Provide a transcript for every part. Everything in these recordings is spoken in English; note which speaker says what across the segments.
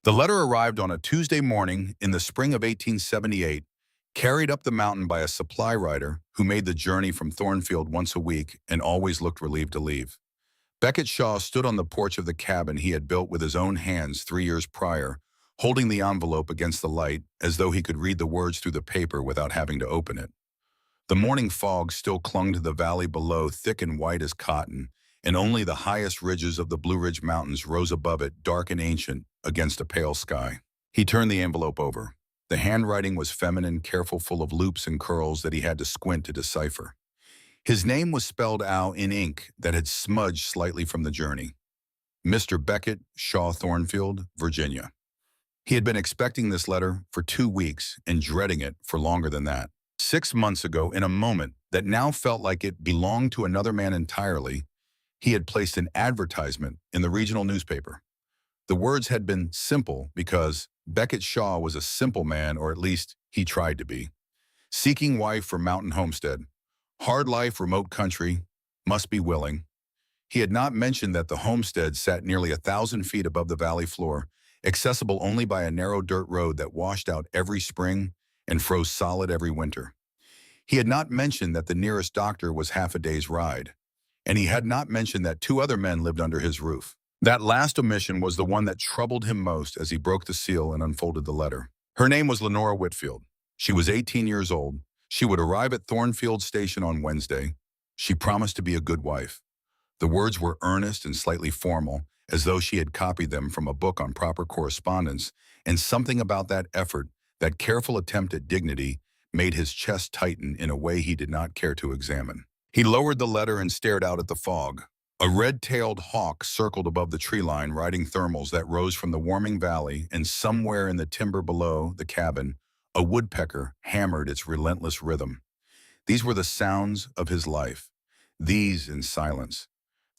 Speaker 1: The letter arrived on a Tuesday morning in the spring of 1878, carried up the mountain by a supply rider who made the journey from Thornfield once a week and always looked relieved to leave. Beckett Shaw stood on the porch of the cabin he had built with his own hands 3 years prior, holding the envelope against the light as though he could read the words through the paper without having to open it. The morning fog still clung to the valley below, thick and white as cotton, and only the highest ridges of the Blue Ridge Mountains rose above it, dark and ancient, against a pale sky. He turned the envelope over. The handwriting was feminine, careful, full of loops and curls that he had to squint to decipher. His name was spelled out in ink that had smudged slightly from the journey. Mr. Beckett Shaw Thornfield, Virginia. He had been expecting this letter for 2 weeks and dreading it for longer than that. 6 months ago, in a moment that now felt like it belonged to another man entirely, he had placed an advertisement in the regional newspaper. The words had been simple because Beckett Shaw was a simple man, or at least he tried to be. Seeking wife for mountain homestead. Hard life, remote country, must be willing. He had not mentioned that the homestead sat nearly 1,000 feet above the valley floor, accessible only by a narrow dirt road that washed out every spring and froze solid every winter. He had not mentioned that the nearest doctor was half a day's ride, and he had not mentioned that 2 other men lived under his roof. That last omission was the one that troubled him most as he broke the seal and unfolded the letter. Her name was Lenora Whitfield. She was 18 years old. She would arrive at Thornfield Station on Wednesday. She promised to be a good wife. The words were earnest and slightly formal, as though she had copied them from a book on proper correspondence, and something about that effort, that careful attempt at dignity, made his chest tighten in a way he did not care to examine. He lowered the letter and stared out at the fog. A red-tailed hawk circled above the tree line, riding thermals that rose from the warming valley, and somewhere in the timber below the cabin, a woodpecker hammered its relentless rhythm. These were the sounds of his life. These in silence.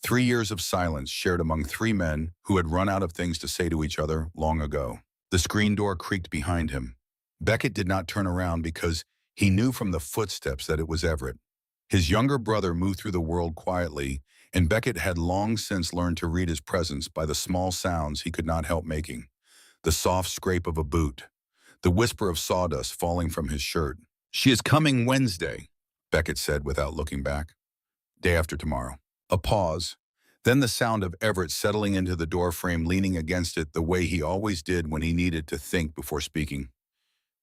Speaker 1: 3 years of silence shared among 3 men who had run out of things to say to each other long ago. The screen door creaked behind him. Beckett did not turn around because he knew from the footsteps that it was Everett. His younger brother moved through the world quietly, and Beckett had long since learned to read his presence by the small sounds he could not help making. The soft scrape of a boot. The whisper of sawdust falling from his shirt. "She is coming Wednesday," Beckett said without looking back. "Day after tomorrow." A pause. Then the sound of Everett settling into the doorframe, leaning against it the way he always did when he needed to think before speaking.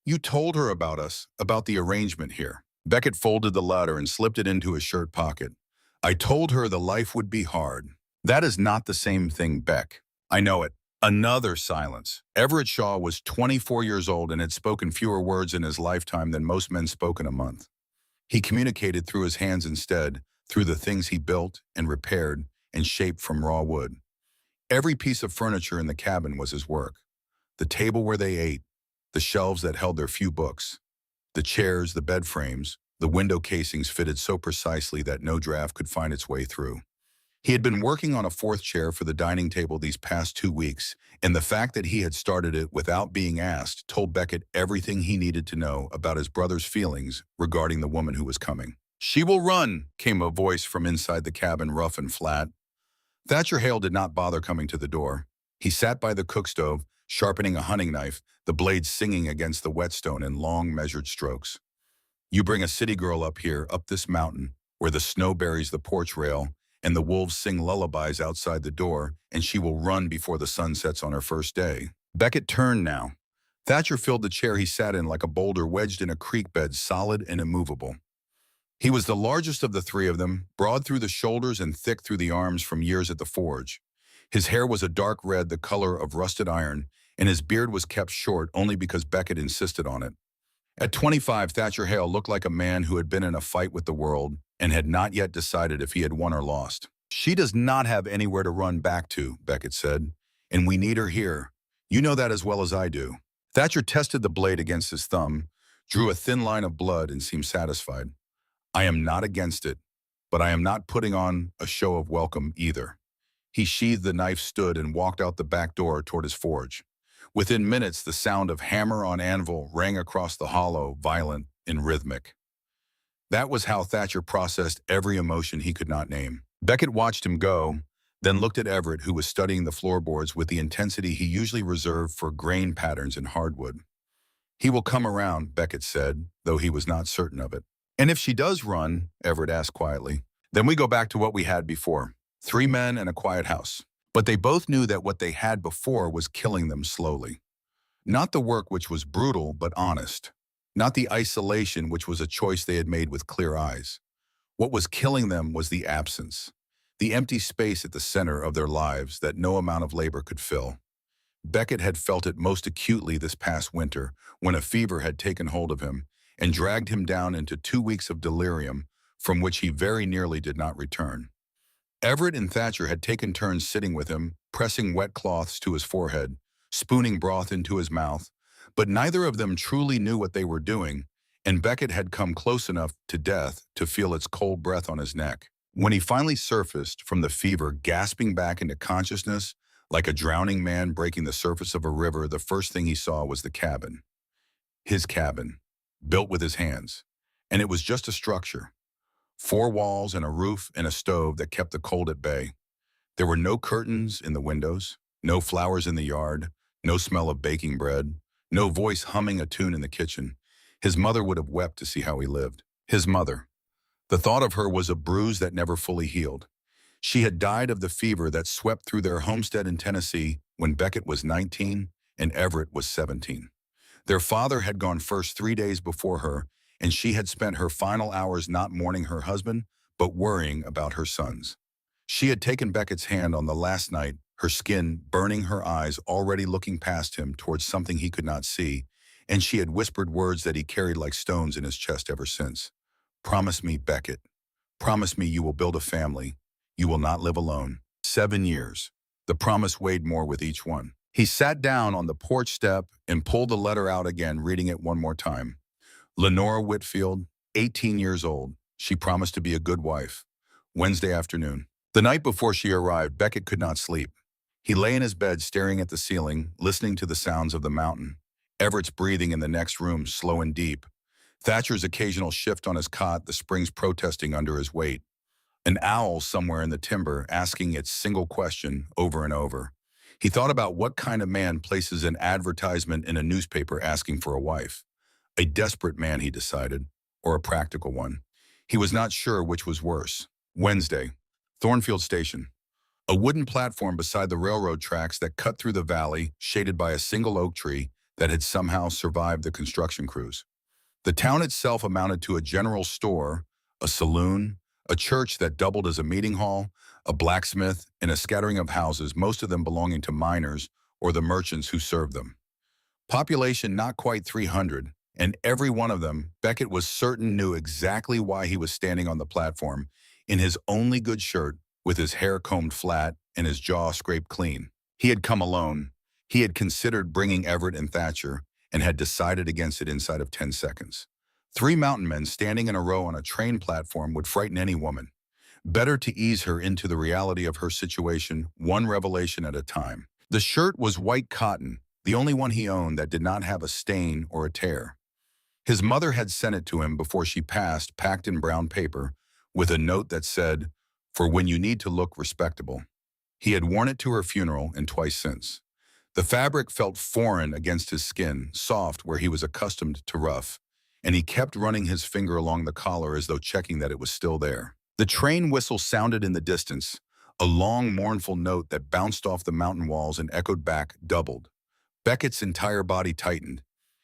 Speaker 1: "You told her about us, about the arrangement here." Beckett folded the letter and slipped it into his shirt pocket. "I told her the life would be hard." "That is not the same thing, Beck." "I know it." Another silence. Everett Shaw was 24 years old and had spoken fewer words in his lifetime than most men spoke in a month. He communicated through his hands instead, through the things he built and repaired and shaped from raw wood. Every piece of furniture in the cabin was his work. The table where they ate, the shelves that held their few books, the chairs, the bed frames, the window casings fitted so precisely that no draft could find its way through. He had been working on a 4th chair for the dining table these past 2 weeks, and the fact that he had started it without being asked told Beckett everything he needed to know about his brother's feelings regarding the woman who was coming. "She will run," came a voice from inside the cabin, rough and flat. Thatcher Hale did not bother coming to the door. He sat by the cook stove, sharpening a hunting knife, the blade singing against the whetstone in long, measured strokes. "You bring a city girl up here, up this mountain, where the snow buries the porch rail, and the wolves sing lullabies outside the door, and she will run before the sun sets on her first day." Beckett turned now. Thatcher filled the chair he sat in like a boulder wedged in a creek bed, solid and immovable. He was the largest of the 3 of them, broad through the shoulders and thick through the arms from years at the forge. His hair was a dark red, the color of rusted iron, and his beard was kept short only because Beckett insisted on it. At 25, Thatcher Hale looked like a man who had been in a fight with the world and had not yet decided if he had won or lost. "She does not have anywhere to run back to," Beckett said, "and we need her here. You know that as well as I do." Thatcher tested the blade against his thumb, drew a thin line of blood, and seemed satisfied. "I am not against it, but I am not putting on a show of welcome either." He sheathed the knife, stood, and walked out the back door toward his forge. Within minutes, the sound of hammer on anvil rang across the hollow, violent and rhythmic. That was how Thatcher processed every emotion he could not name. Beckett watched him go, then looked at Everett, who was studying the floorboards with the intensity he usually reserved for grain patterns in hardwood. "He will come around," Beckett said, though he was not certain of it. "And if she does run," Everett asked quietly, "then we go back to what we had before. 3 men and a quiet house." But they both knew that what they had before was killing them slowly. Not the work, which was brutal but honest. Not the isolation, which was a choice they had made with clear eyes. What was killing them was the absence, the empty space at the center of their lives that no amount of labor could fill. Beckett had felt it most acutely this past winter, when a fever had taken hold of him and dragged him down into 2 weeks of delirium from which he very nearly did not return. Everett and Thatcher had taken turns sitting with him, pressing wet cloths to his forehead, spooning broth into his mouth, but neither of them truly knew what they were doing, and Beckett had come close enough to death to feel its cold breath on his neck. When he finally surfaced from the fever, gasping back into consciousness, like a drowning man breaking the surface of a river, the first thing he saw was the cabin. His cabin, built with his hands. And it was just a structure. 4 walls and a roof and a stove that kept the cold at bay. There were no curtains in the windows, no flowers in the yard, no smell of baking bread, no voice humming a tune in the kitchen. His mother would have wept to see how he lived. His mother. The thought of her was a bruise that never fully healed. She had died of the fever that swept through their homestead in Tennessee when Beckett was 19 and Everett was 17. Their father had gone first 3 days before her, and she had spent her final hours not mourning her husband, but worrying about her sons. She had taken Beckett's hand on the last night, her skin burning, her eyes already looking past him towards something he could not see, and she had whispered words that he carried like stones in his chest ever since. "Promise me, Beckett. Promise me you will build a family. You will not live alone." 7 years. The promise weighed more with each one. He sat down on the porch step and pulled the letter out again, reading it one more time. Lenora Whitfield, 18 years old. She promised to be a good wife. Wednesday afternoon. The night before she arrived, Beckett could not sleep. He lay in his bed staring at the ceiling, listening to the sounds of the mountain. Everett's breathing in the next room, slow and deep. Thatcher's occasional shift on his cot, the springs protesting under his weight. An owl somewhere in the timber asking its single question over and over. He thought about what kind of man places an advertisement in a newspaper asking for a wife. A desperate man, he decided, or a practical one. He was not sure which was worse. Wednesday. Thornfield Station. A wooden platform beside the railroad tracks that cut through the valley, shaded by a single oak tree that had somehow survived the construction crews. The town itself amounted to a general store, a saloon, a church that doubled as a meeting hall, a blacksmith, and a scattering of houses, most of them belonging to miners or the merchants who served them. Population not quite 300, and every one of them, Beckett was certain, knew exactly why he was standing on the platform, in his only good shirt, with his hair combed flat and his jaw scraped clean. He had come alone. He had considered bringing Everett and Thatcher, and had decided against it inside of 10 seconds. 3 mountain men standing in a row on a train platform would frighten any woman. Better to ease her into the reality of her situation, one revelation at a time. The shirt was white cotton, the only one he owned that did not have a stain or a tear. His mother had sent it to him before she passed, packed in brown paper, with a note that said, "For when you need to look respectable." He had worn it to her funeral and twice since. The fabric felt foreign against his skin, soft where he was accustomed to rough, and he kept running his finger along the collar as though checking that it was still there. The train whistle sounded in the distance, a long, mournful note that bounced off the mountain walls and echoed back, doubled. Beckett's entire body tightened.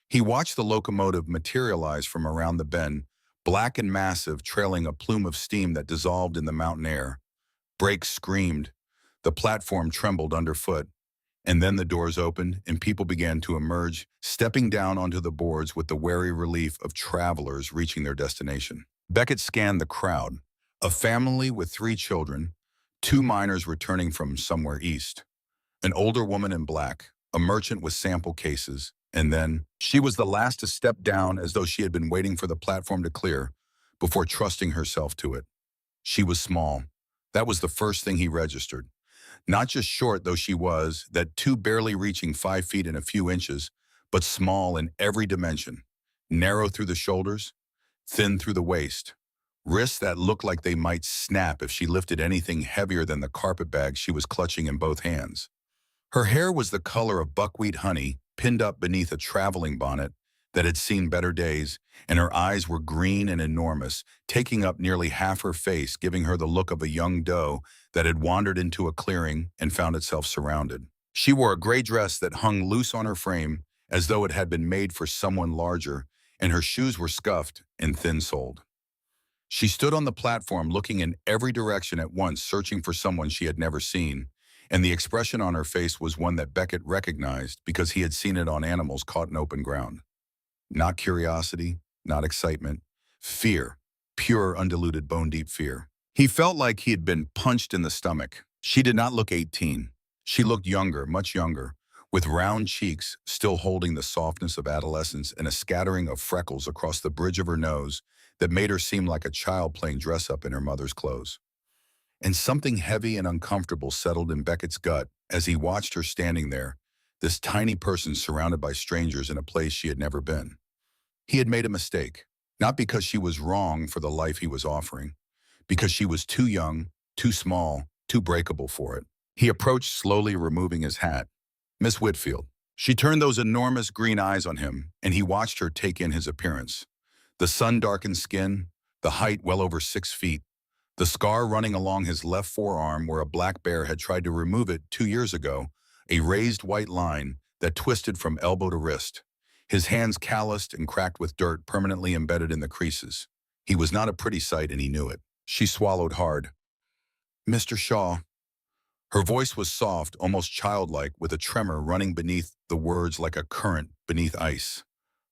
Speaker 1: He watched the locomotive materialize from around the bend, black and massive, trailing a plume of steam that dissolved in the mountain air. Brakes screamed. The platform trembled underfoot. And then the doors opened, and people began to emerge, stepping down onto the boards with the wary relief of travelers reaching their destination. Beckett scanned the crowd. A family with 3 children, 2 miners returning from somewhere east, an older woman in black, a merchant with sample cases, and then she was the last to step down, as though she had been waiting for the platform to clear before trusting herself to it. She was small. That was the first thing he registered. Not just short, though she was, that 2 barely reaching 5 feet and a few inches, but small in every dimension. Narrow through the shoulders, thin through the waist, wrists that looked like they might snap if she lifted anything heavier than the carpet bag she was clutching in both hands. Her hair was the color of buckwheat honey, pinned up beneath a traveling bonnet that had seen better days, and her eyes were green and enormous, taking up nearly half her face, giving her the look of a young doe that had wandered into a clearing and found itself surrounded. She wore a gray dress that hung loose on her frame, as though it had been made for someone larger, and her shoes were scuffed and thin-soled. She stood on the platform looking in every direction at once, searching for someone she had never seen, and the expression on her face was one that Beckett recognized because he had seen it on animals caught in open ground. Not curiosity, not excitement, fear, pure, undiluted, bone-deep fear. He felt like he had been punched in the stomach. She did not look 18. She looked younger, much younger, with round cheeks still holding the softness of adolescence and a scattering of freckles across the bridge of her nose that made her seem like a child playing dress-up in her mother's clothes. And something heavy and uncomfortable settled in Beckett's gut as he watched her standing there, this tiny person surrounded by strangers in a place she had never been. He had made a mistake, not because she was wrong for the life he was offering, because she was too young, too small, too breakable for it. He approached, slowly removing his hat. Miss Whitfield. She turned those enormous green eyes on him, and he watched her take in his appearance. The sun-darkened skin, the height well over 6 feet, the scar running along his left forearm where a black bear had tried to remove it 2 years ago, a raised white line that twisted from elbow to wrist. His hands calloused and cracked with dirt permanently embedded in the creases. He was not a pretty sight, and he knew it. She swallowed hard. Mr. Shaw. Her voice was soft, almost childlike, with a tremor running beneath the words like a current beneath ice.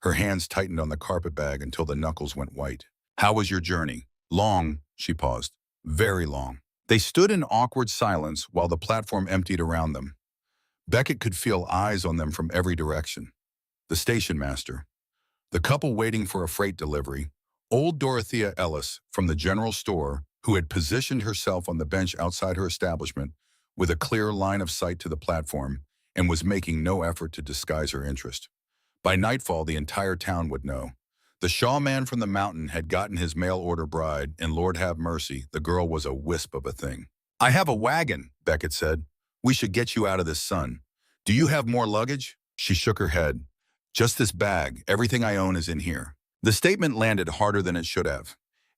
Speaker 1: Her hands tightened on the carpet bag until the knuckles went white. How was your journey? Long, she paused. Very long. They stood in awkward silence while the platform emptied around them. Beckett could feel eyes on them from every direction. The station master, the couple waiting for a freight delivery, old Dorothea Ellis from the general store, who had positioned herself on the bench outside her establishment with a clear line of sight to the platform and was making no effort to disguise her interest. By nightfall, the entire town would know. The Shaw man from the mountain had gotten his mail-order bride, and Lord have mercy, the girl was a wisp of a thing. I have a wagon, Beckett said. We should get you out of this sun. Do you have more luggage? She shook her head. Just this bag. Everything I own is in here. The statement landed harder than it should have.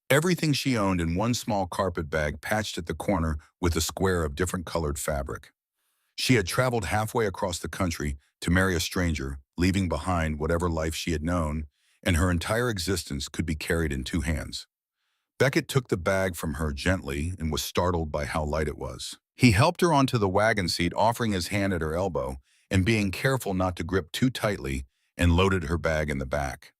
Speaker 1: Everything she owned in one small carpet bag patched at the corner with a square of different colored fabric. She had traveled halfway across the country to marry a stranger, leaving behind whatever life she had known, and her entire existence could be carried in 2 hands. Beckett took the bag from her gently and was startled by how light it was. He helped her onto the wagon seat, offering his hand at her elbow and being careful not to grip too tightly, and loaded her bag in the back.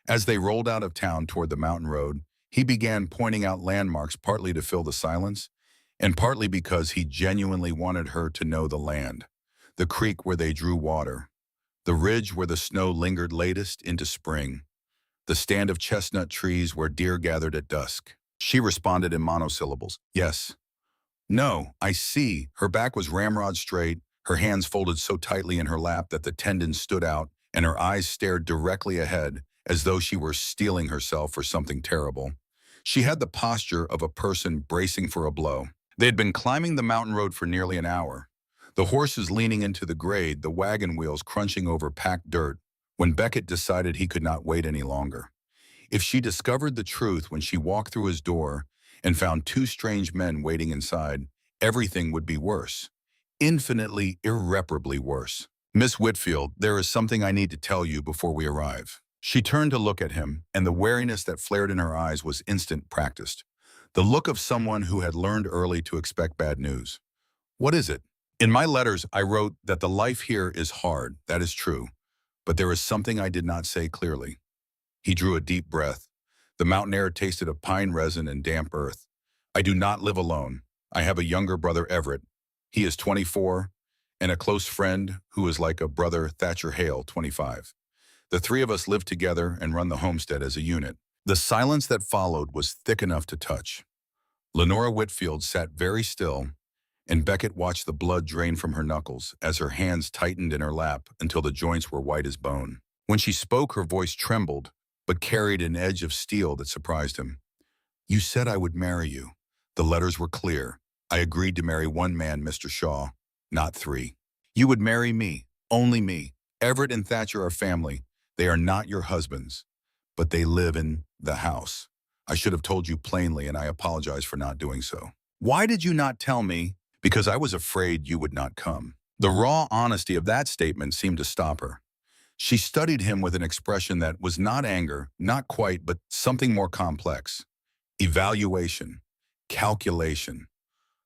Speaker 1: As they rolled out of town toward the mountain road, he began pointing out landmarks, partly to fill the silence, and partly because he genuinely wanted her to know the land, the creek where they drew water, the ridge where the snow lingered latest into spring, the stand of chestnut trees where deer gathered at dusk. She responded in monosyllables. Yes. No, I see. Her back was ramrod straight, her hands folded so tightly in her lap that the tendons stood out, and her eyes stared directly ahead, as though she were steeling herself for something terrible. She had the posture of a person bracing for a blow. They had been climbing the mountain road for nearly an hour, the horses leaning into the grade, the wagon wheels crunching over packed dirt, when Beckett decided he could not wait any longer. If she discovered the truth when she walked through his door and found 2 strange men waiting inside, everything would be worse. Infinitely, irreparably worse. Miss Whitfield, there is something I need to tell you before we arrive. She turned to look at him, and the wariness that flared in her eyes was instant, practiced. The look of someone who had learned early to expect bad news. What is it? In my letters, I wrote that the life here is hard, that is true, but there is something I did not say clearly. He drew a deep breath. The mountain air tasted of pine resin and damp earth. I do not live alone. I have a younger brother, Everett. He is 24, and a close friend who is like a brother, Thatcher Hale, 25. The 3 of us live together and run the homestead as a unit. The silence that followed was thick enough to touch. Lenora Whitfield sat very still, and Beckett watched the blood drain from her knuckles as her hands tightened in her lap until the joints were white as bone. When she spoke, her voice trembled, but carried an edge of steel that surprised him. You said I would marry you. The letters were clear. I agreed to marry one man, Mr. Shaw, not three. You would marry me, only me. Everett and Thatcher are family. They are not your husbands, but they live in the house. I should have told you plainly, and I apologize for not doing so. Why did you not tell me? Because I was afraid you would not come. The raw honesty of that statement seemed to stop her. She studied him with an expression that was not anger, not quite, but something more complex. Evaluation, calculation.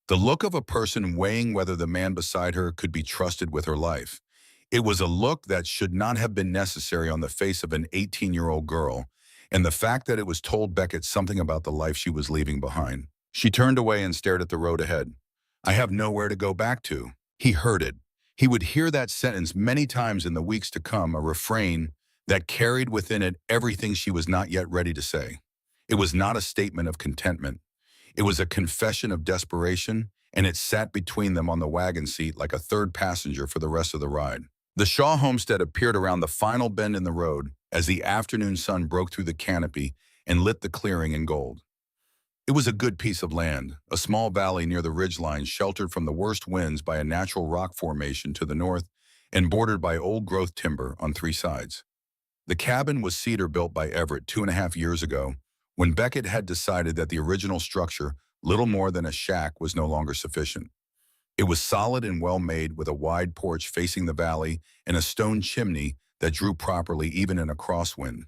Speaker 1: The look of a person weighing whether the man beside her could be trusted with her life. It was a look that should not have been necessary on the face of an 18-year-old girl, and the fact that it was told Beckett something about the life she was leaving behind. She turned away and stared at the road ahead. I have nowhere to go back to. He heard it. He would hear that sentence many times in the weeks to come, a refrain that carried within it everything she was not yet ready to say. It was not a statement of contentment. It was a confession of desperation, and it sat between them on the wagon seat like a third passenger for the rest of the ride. The Shaw homestead appeared around the final bend in the road as the afternoon sun broke through the canopy and lit the clearing in gold. It was a good piece of land, a small valley near the ridgeline sheltered from the worst winds by a natural rock formation to the north and bordered by old-growth timber on three sides. The cabin was cedar built by Everett 2.5 years ago, when Beckett had decided that the original structure, little more than a shack, was no longer sufficient. It was solid and well-made, with a wide porch facing the valley and a stone chimney that drew properly even in a crosswind.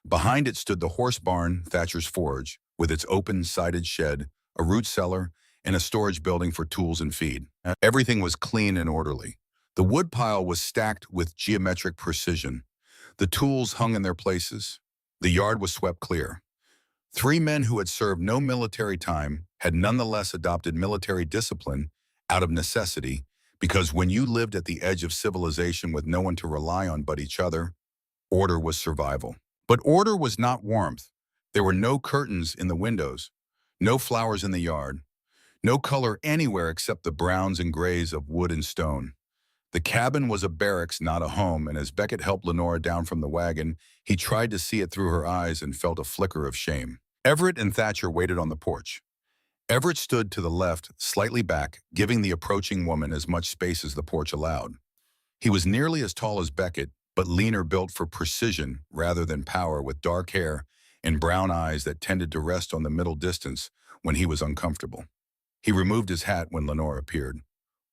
Speaker 1: Behind it stood the horse barn, Thatcher's forge, with its open-sided shed, a root cellar, and a storage building for tools and feed. Everything was clean and orderly. The wood pile was stacked with geometric precision. The tools hung in their places. The yard was swept clear. Three men who had served no military time had nonetheless adopted military discipline out of necessity, because when you lived at the edge of civilization with no one to rely on but each other, order was survival. But order was not warmth. There were no curtains in the windows, no flowers in the yard, no color anywhere except the browns and grays of wood and stone. The cabin was a barracks, not a home, and as Beckett helped Lenora down from the wagon, he tried to see it through her eyes and felt a flicker of shame. Everett and Thatcher waited on the porch. Everett stood to the left, slightly back, giving the approaching woman as much space as the porch allowed. He was nearly as tall as Beckett, but leaner, built for precision rather than power, with dark hair and brown eyes that tended to rest on the middle distance when he was uncomfortable. He removed his hat when Lenora appeared.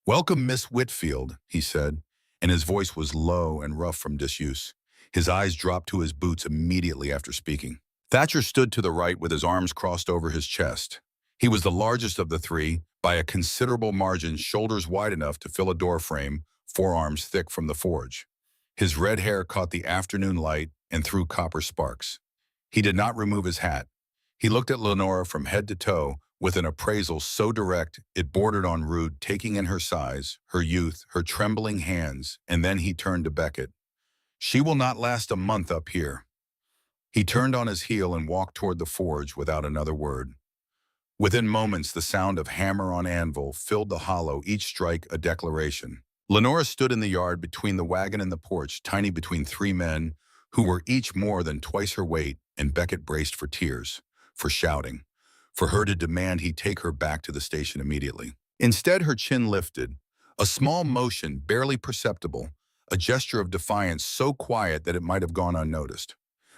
Speaker 1: "Welcome, Miss Whitfield," he said, and his voice was low and rough from disuse. His eyes dropped to his boots immediately after speaking. Thatcher stood to the right with his arms crossed over his chest. He was the largest of the three, by a considerable margin, shoulders wide enough to fill a door frame, forearms thick from the forge. His red hair caught the afternoon light and threw copper sparks. He did not remove his hat. He looked at Lenora from head to toe with an appraisal so direct it bordered on rude, taking in her size, her youth, her trembling hands, and then he turned to Beckett. "She will not last a month up here." He turned on his heel and walked toward the forge without another word. Within moments, the sound of hammer on anvil filled the hollow, each strike a declaration. Lenora stood in the yard between the wagon and the porch, tiny between three men who were each more than twice her weight, and Beckett braced for tears, for shouting, for her to demand he take her back to the station immediately. Instead, her chin lifted, a small motion barely perceptible, a gesture of defiance so quiet that it might have gone unnoticed.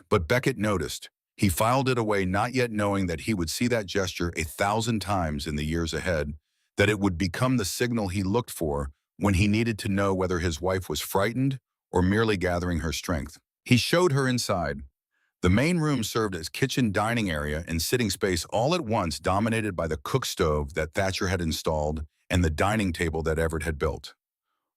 Speaker 1: But Beckett noticed. He filed it away, not yet knowing that he would see that gesture 1,000 times in the years ahead, that it would become the signal he looked for when he needed to know whether his wife was frightened or merely gathering her strength. He showed her inside. The main room served as kitchen, dining area, and sitting space all at once, dominated by the cook stove that Thatcher had installed and the dining table that Everett had built.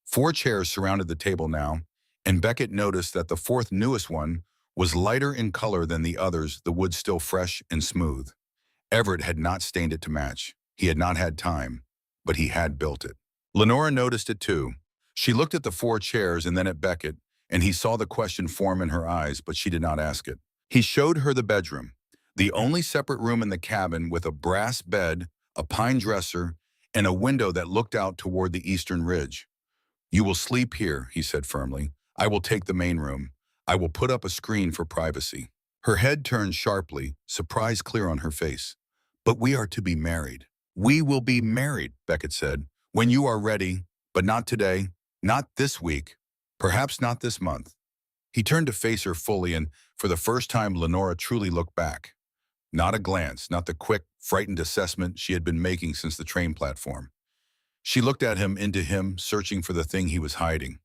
Speaker 1: 4 chairs surrounded the table now, and Beckett noticed that the fourth, newest one was lighter in color than the others, the wood still fresh and smooth. Everett had not stained it to match. He had not had time, but he had built it. Lenora noticed it too. She looked at the 4 chairs and then at Beckett, and he saw the question form in her eyes, but she did not ask it. He showed her the bedroom, the only separate room in the cabin, with a brass bed, a pine dresser, and a window that looked out toward the eastern ridge. "You will sleep here," he said firmly. "I will take the main room. I will put up a screen for privacy." Her head turned sharply, surprise clear on her face. But we are to be married. We will be married, Beckett said. When you are ready, but not today, not this week, perhaps not this month. He turned to face her fully, and for the first time, Lenora truly looked back. Not a glance, not the quick, frightened assessment she had been making since the train platform. She looked at him, into him, searching for the thing he was hiding.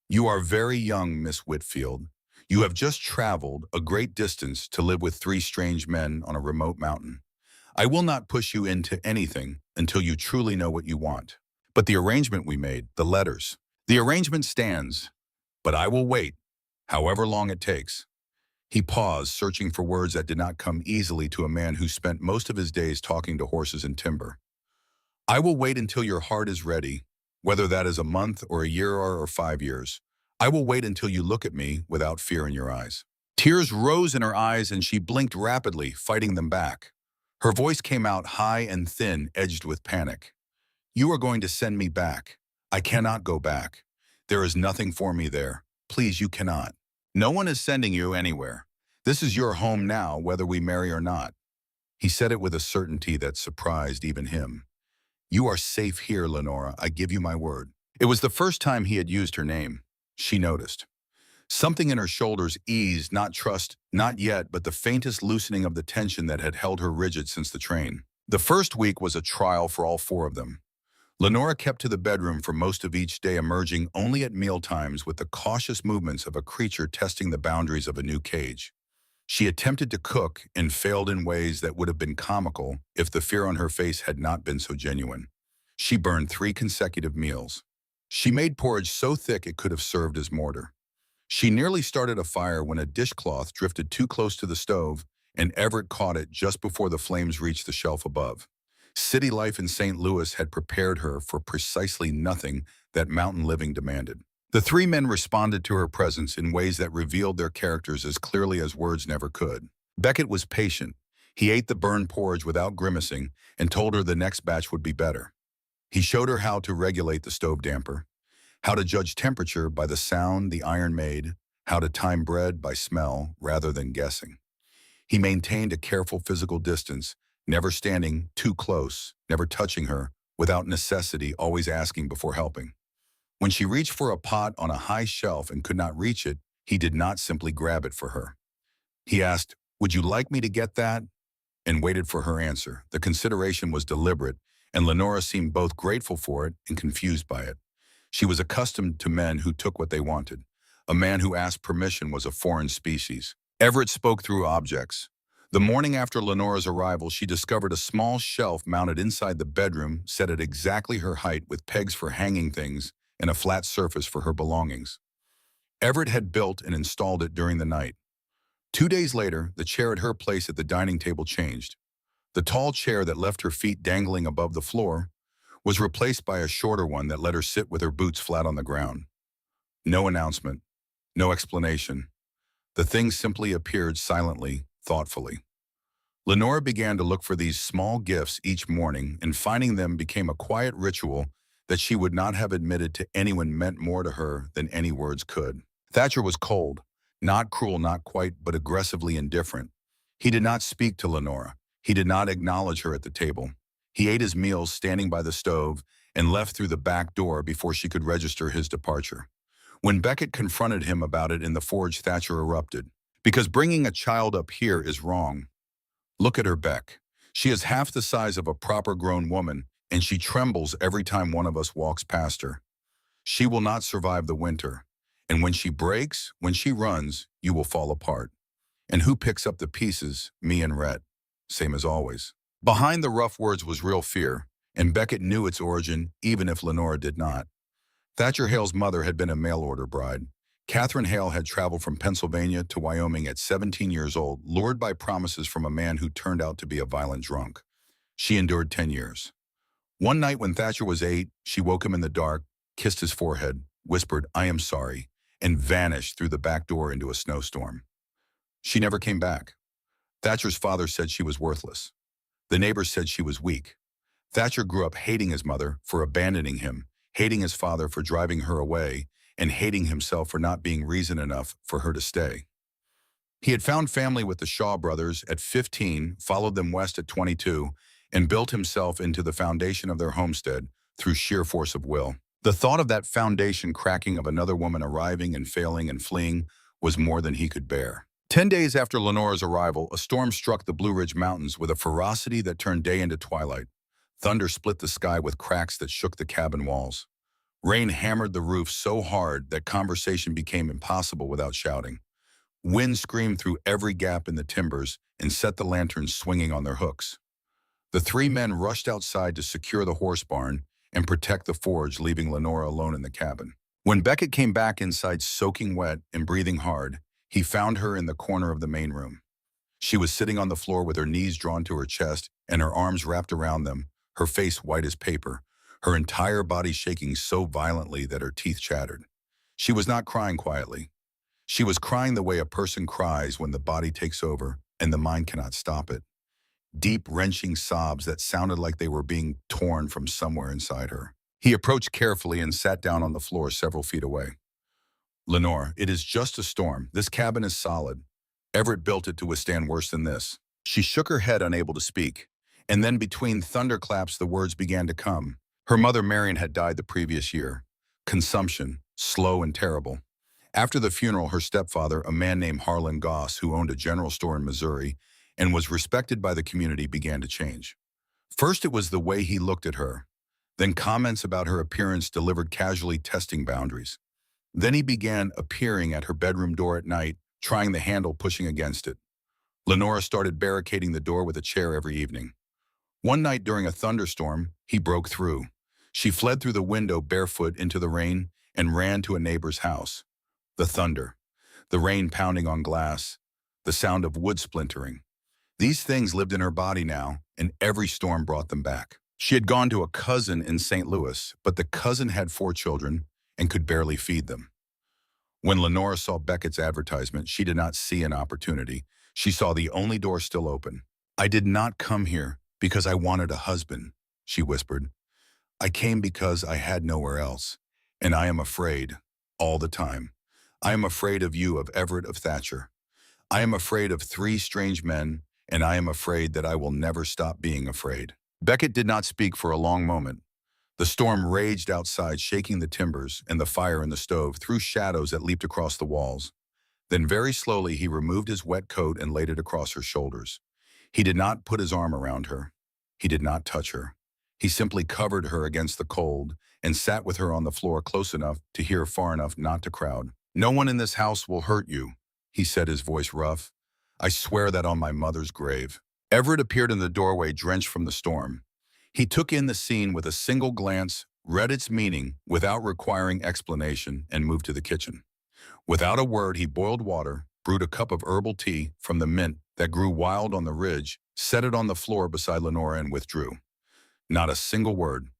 Speaker 1: You are very young, Miss Whitfield. You have just traveled a great distance to live with three strange men on a remote mountain. I will not push you into anything until you truly know what you want. But the arrangement we made, the letters, the arrangement stands, but I will wait, however long it takes. He paused, searching for words that did not come easily to a man who spent most of his days talking to horses and timber. I will wait until your heart is ready, whether that is a month or a year or 5 years. I will wait until you look at me without fear in your eyes. Tears rose in her eyes and she blinked rapidly, fighting them back. Her voice came out high and thin, edged with panic. You are going to send me back. I cannot go back. There is nothing for me there. Please, you cannot. No one is sending you anywhere. This is your home now, whether we marry or not. He said it with a certainty that surprised even him. You are safe here, Lenora. I give you my word. It was the first time he had used her name. She noticed. Something in her shoulders eased, not trust, not yet, but the faintest loosening of the tension that had held her rigid since the train. The first week was a trial for all four of them. Lenora kept to the bedroom for most of each day, emerging only at mealtimes with the cautious movements of a creature testing the boundaries of a new cage. She attempted to cook and failed in ways that would have been comical if the fear on her face had not been so genuine. She burned 3 consecutive meals. She made porridge so thick it could have served as mortar. She nearly started a fire when a dishcloth drifted too close to the stove and Everett caught it just before the flames reached the shelf above. City life in St. Louis had prepared her for precisely nothing that mountain living demanded. The 3 men responded to her presence in ways that revealed their characters as clearly as words never could. Beckett was patient. He ate the burned porridge without grimacing and told her the next batch would be better. He showed her how to regulate the stove damper, how to judge temperature by the sound the iron made, how to time bread by smell rather than guessing. He maintained a careful physical distance, never standing too close, never touching her, without necessity, always asking before helping. When she reached for a pot on a high shelf and could not reach it, he did not simply grab it for her. He asked, "Would you like me to get that?" and waited for her answer. The consideration was deliberate, and Lenora seemed both grateful for it and confused by it. She was accustomed to men who took what they wanted. A man who asked permission was a foreign species. Everett spoke through objects. The morning after Lenora's arrival, she discovered a small shelf mounted inside the bedroom, set at exactly her height with pegs for hanging things and a flat surface for her belongings. Everett had built and installed it during the night. 2 days later, the chair at her place at the dining table changed. The tall chair that left her feet dangling above the floor was replaced by a shorter one that let her sit with her boots flat on the ground. No announcement, no explanation. The thing simply appeared silently, thoughtfully. Lenora began to look for these small gifts each morning, and finding them became a quiet ritual that she would not have admitted to anyone meant more to her than any words could. Thatcher was cold, not cruel, not quite, but aggressively indifferent. He did not speak to Lenora. He did not acknowledge her at the table. He ate his meals standing by the stove and left through the back door before she could register his departure. When Beckett confronted him about it in the forge, Thatcher erupted. "Because bringing a child up here is wrong. Look at her, Beck. She is half the size of a proper grown woman, and she trembles every time one of us walks past her. She will not survive the winter. And when she breaks, when she runs, you will fall apart. And who picks up the pieces? Me and Rhett. Same as always." Behind the rough words was real fear, and Beckett knew its origin, even if Lenora did not. Thatcher Hale's mother had been a mail-order bride. Catherine Hale had traveled from Pennsylvania to Wyoming at 17 years old, lured by promises from a man who turned out to be a violent drunk. She endured 10 years. One night when Thatcher was 8, she woke him in the dark, kissed his forehead, whispered, "I am sorry," and vanished through the back door into a snowstorm. She never came back. Thatcher's father said she was worthless. The neighbors said she was weak. Thatcher grew up hating his mother for abandoning him, hating his father for driving her away, and hating himself for not being reason enough for her to stay. He had found family with the Shaw brothers at 15, followed them west at 22, and built himself into the foundation of their homestead through sheer force of will. The thought of that foundation cracking, of another woman arriving and failing and fleeing, was more than he could bear. 10 days after Lenora's arrival, a storm struck the Blue Ridge Mountains with a ferocity that turned day into twilight. Thunder split the sky with cracks that shook the cabin walls. Rain hammered the roof so hard that conversation became impossible without shouting. Wind screamed through every gap in the timbers and set the lanterns swinging on their hooks. The three men rushed outside to secure the horse barn and protect the forge, leaving Lenora alone in the cabin. When Beckett came back inside soaking wet and breathing hard, he found her in the corner of the main room. She was sitting on the floor with her knees drawn to her chest and her arms wrapped around them, her face white as paper, her entire body shaking so violently that her teeth chattered. She was not crying quietly. She was crying the way a person cries when the body takes over and the mind cannot stop it. Deep, wrenching sobs that sounded like they were being torn from somewhere inside her. He approached carefully and sat down on the floor several feet away. "Lenore, it is just a storm. This cabin is solid. Everett built it to withstand worse than this." She shook her head, unable to speak. And then between thunderclaps, the words began to come. Her mother, Marion, had died the previous year. Consumption, slow and terrible. After the funeral, her stepfather, a man named Harlan Goss, who owned a general store in Missouri and was respected by the community, began to change. First, it was the way he looked at her. Then comments about her appearance delivered casually testing boundaries. Then he began appearing at her bedroom door at night, trying the handle, pushing against it. Lenora started barricading the door with a chair every evening. One night during a thunderstorm, he broke through. She fled through the window barefoot into the rain and ran to a neighbor's house. The thunder, the rain pounding on glass, the sound of wood splintering. These things lived in her body now, and every storm brought them back. She had gone to a cousin in St. Louis, but the cousin had 4 children and could barely feed them. When Lenora saw Beckett's advertisement, she did not see an opportunity. She saw the only door still open. "I did not come here because I wanted a husband," she whispered. "I came because I had nowhere else, and I am afraid, all the time. I am afraid of you, of Everett, of Thatcher. I am afraid of 3 strange men, and I am afraid that I will never stop being afraid." Beckett did not speak for a long moment. The storm raged outside, shaking the timbers, and the fire in the stove threw shadows that leaped across the walls. Then very slowly he removed his wet coat and laid it across her shoulders. He did not put his arm around her. He did not touch her. He simply covered her against the cold and sat with her on the floor, close enough to hear, far enough not to crowd. "No one in this house will hurt you," he said, his voice rough. "I swear that on my mother's grave." Everett appeared in the doorway, drenched from the storm. He took in the scene with a single glance, read its meaning without requiring explanation, and moved to the kitchen. Without a word, he boiled water, brewed a cup of herbal tea from the mint that grew wild on the ridge, set it on the floor beside Lenora, and withdrew. Not a single word.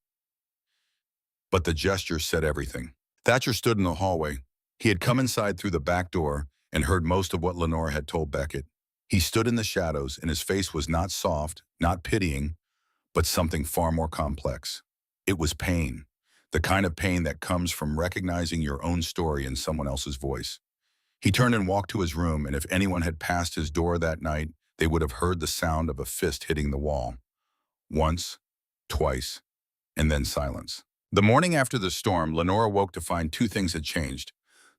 Speaker 1: But the gesture said everything. Thatcher stood in the hallway. He had come inside through the back door and heard most of what Lenora had told Beckett. He stood in the shadows, and his face was not soft, not pitying, but something far more complex. It was pain, the kind of pain that comes from recognizing your own story in someone else's voice. He turned and walked to his room, and if anyone had passed his door that night, they would have heard the sound of a fist hitting the wall. Once, twice, and then silence. The morning after the storm, Lenora woke to find 2 things had changed.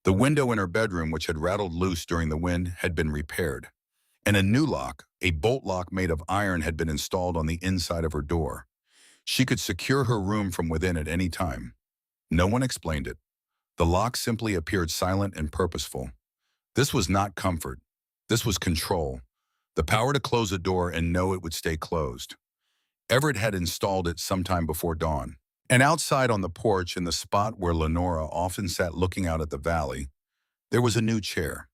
Speaker 1: The window in her bedroom, which had rattled loose during the wind, had been repaired. And a new lock, a bolt lock made of iron, had been installed on the inside of her door. She could secure her room from within at any time. No one explained it. The lock simply appeared, silent and purposeful. This was not comfort. This was control. The power to close a door and know it would stay closed. Everett had installed it sometime before dawn. And outside on the porch, in the spot where Lenora often sat looking out at the valley, there was a new chair.